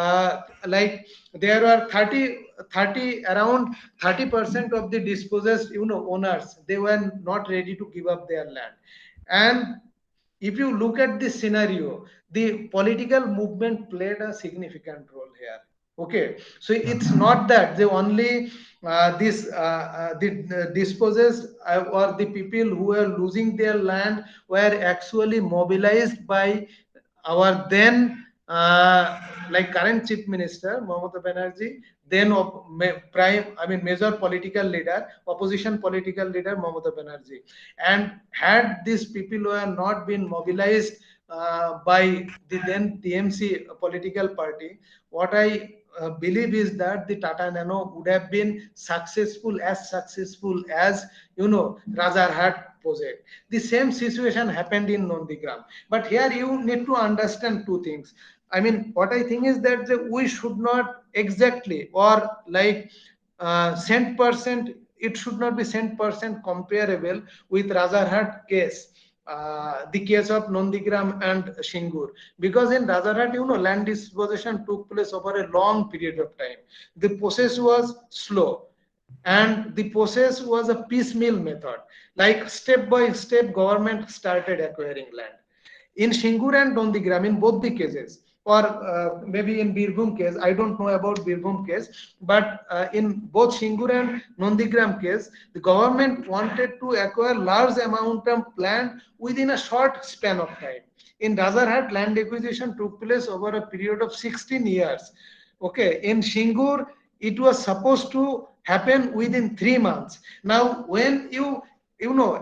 like there are 30 around 30% of the dispossessed owners, they were not ready to give up their land. And if you look at this scenario, the political movement played a significant role here. Okay, so yeah, it's not that they only the dispossessed or the people who were losing their land were actually mobilized by our then like current chief minister Mamata Banerjee, then prime, I mean major political leader, opposition political leader Mamata Banerjee. And had these people who have not been mobilized by the then TMC political party, what I believe is that the Tata Nano would have been successful as Razarhat project. The same situation happened in Nondigram. But here you need to understand two things. I mean, what I think is that we should not exactly or like cent percent, it should not be cent percent comparable with Razarhat case. The case of Nondigram and Shingur, because in Razarhat, land dispossession took place over a long period of time. The process was slow, and the process was a piecemeal method, like step by step government started acquiring land. In Shingur and Nondigram, in both the cases, or maybe in Birbhum case, I don't know about Birbhum case, but in both Shingur and Nondigram case, the government wanted to acquire large amount of land within a short span of time. In Razarhat, land acquisition took place over a period of 16 years. Okay, in Shingur, it was supposed to happen within 3 months. Now, when you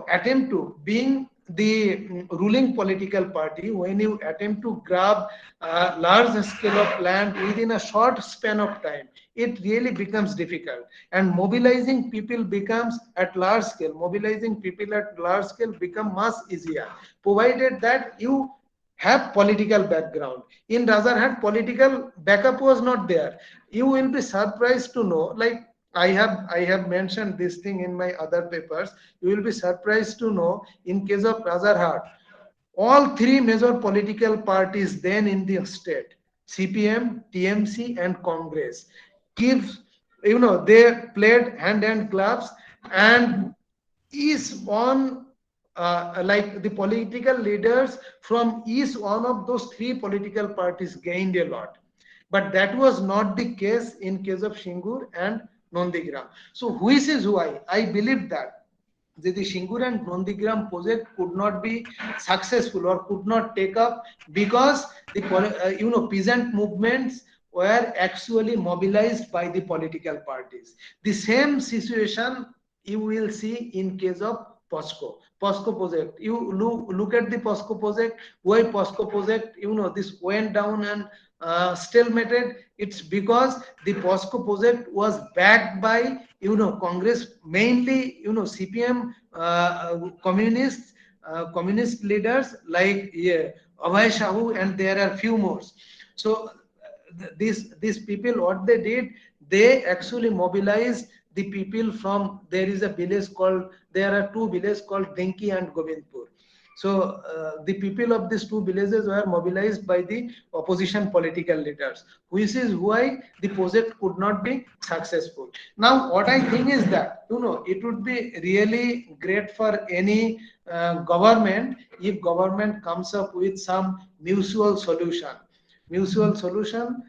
attempt to being the ruling political party, when you attempt to grab a large scale of land within a short span of time, it really becomes difficult, and mobilizing people becomes at large scale. Mobilizing people at large scale become much easier, provided that you have political background. In Razarhat, political backup was not there. You will be surprised to know, like I have mentioned this thing in my other papers. You will be surprised to know, in case of Razarhat, all three major political parties then in the state, CPM, TMC, and Congress, gives they played hand and gloves, and each one like the political leaders from each one of those three political parties gained a lot. But that was not the case in case of Shingur and Nondigram. So which is why I believe that the Shingur and Nondigram project could not be successful or could not take up because the peasant movements were actually mobilized by the political parties. The same situation you will see in case of POSCO project. You look at the POSCO project. Why POSCO project? This went down and stalemated. It's because the POSCO project was backed by Congress, mainly CPM, communist leaders like Abhay Shahu, and there are few more. So these people, what they did, they actually mobilized the people from, there is a village called, there are two villages called Denki and Govindpur. So the people of these two villages were mobilized by the opposition political leaders, which is why the project could not be successful. Now, what I think is that it would be really great for any government if government comes up with some mutual solution. Mutual solution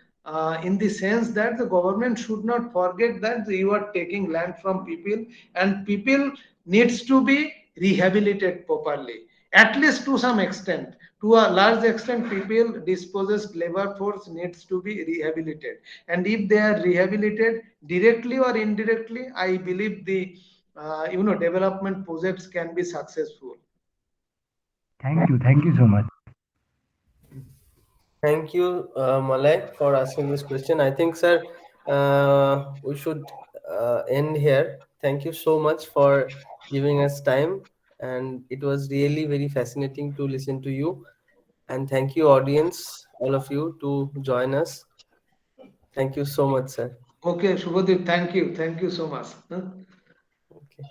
in the sense that the government should not forget that you are taking land from people, and people needs to be rehabilitated properly, at least to some extent. To a large extent, people, dispossessed labor force needs to be rehabilitated, and if they are rehabilitated directly or indirectly, I believe the development projects can be successful. Thank you so much. Thank you, Malay, for asking this question. I think, sir, we should end here. Thank you so much for giving us time, and it was really very fascinating to listen to you. And thank you, audience, all of you, to join us. Thank you so much, sir. Okay, Shubhadeep, thank you so much. Okay.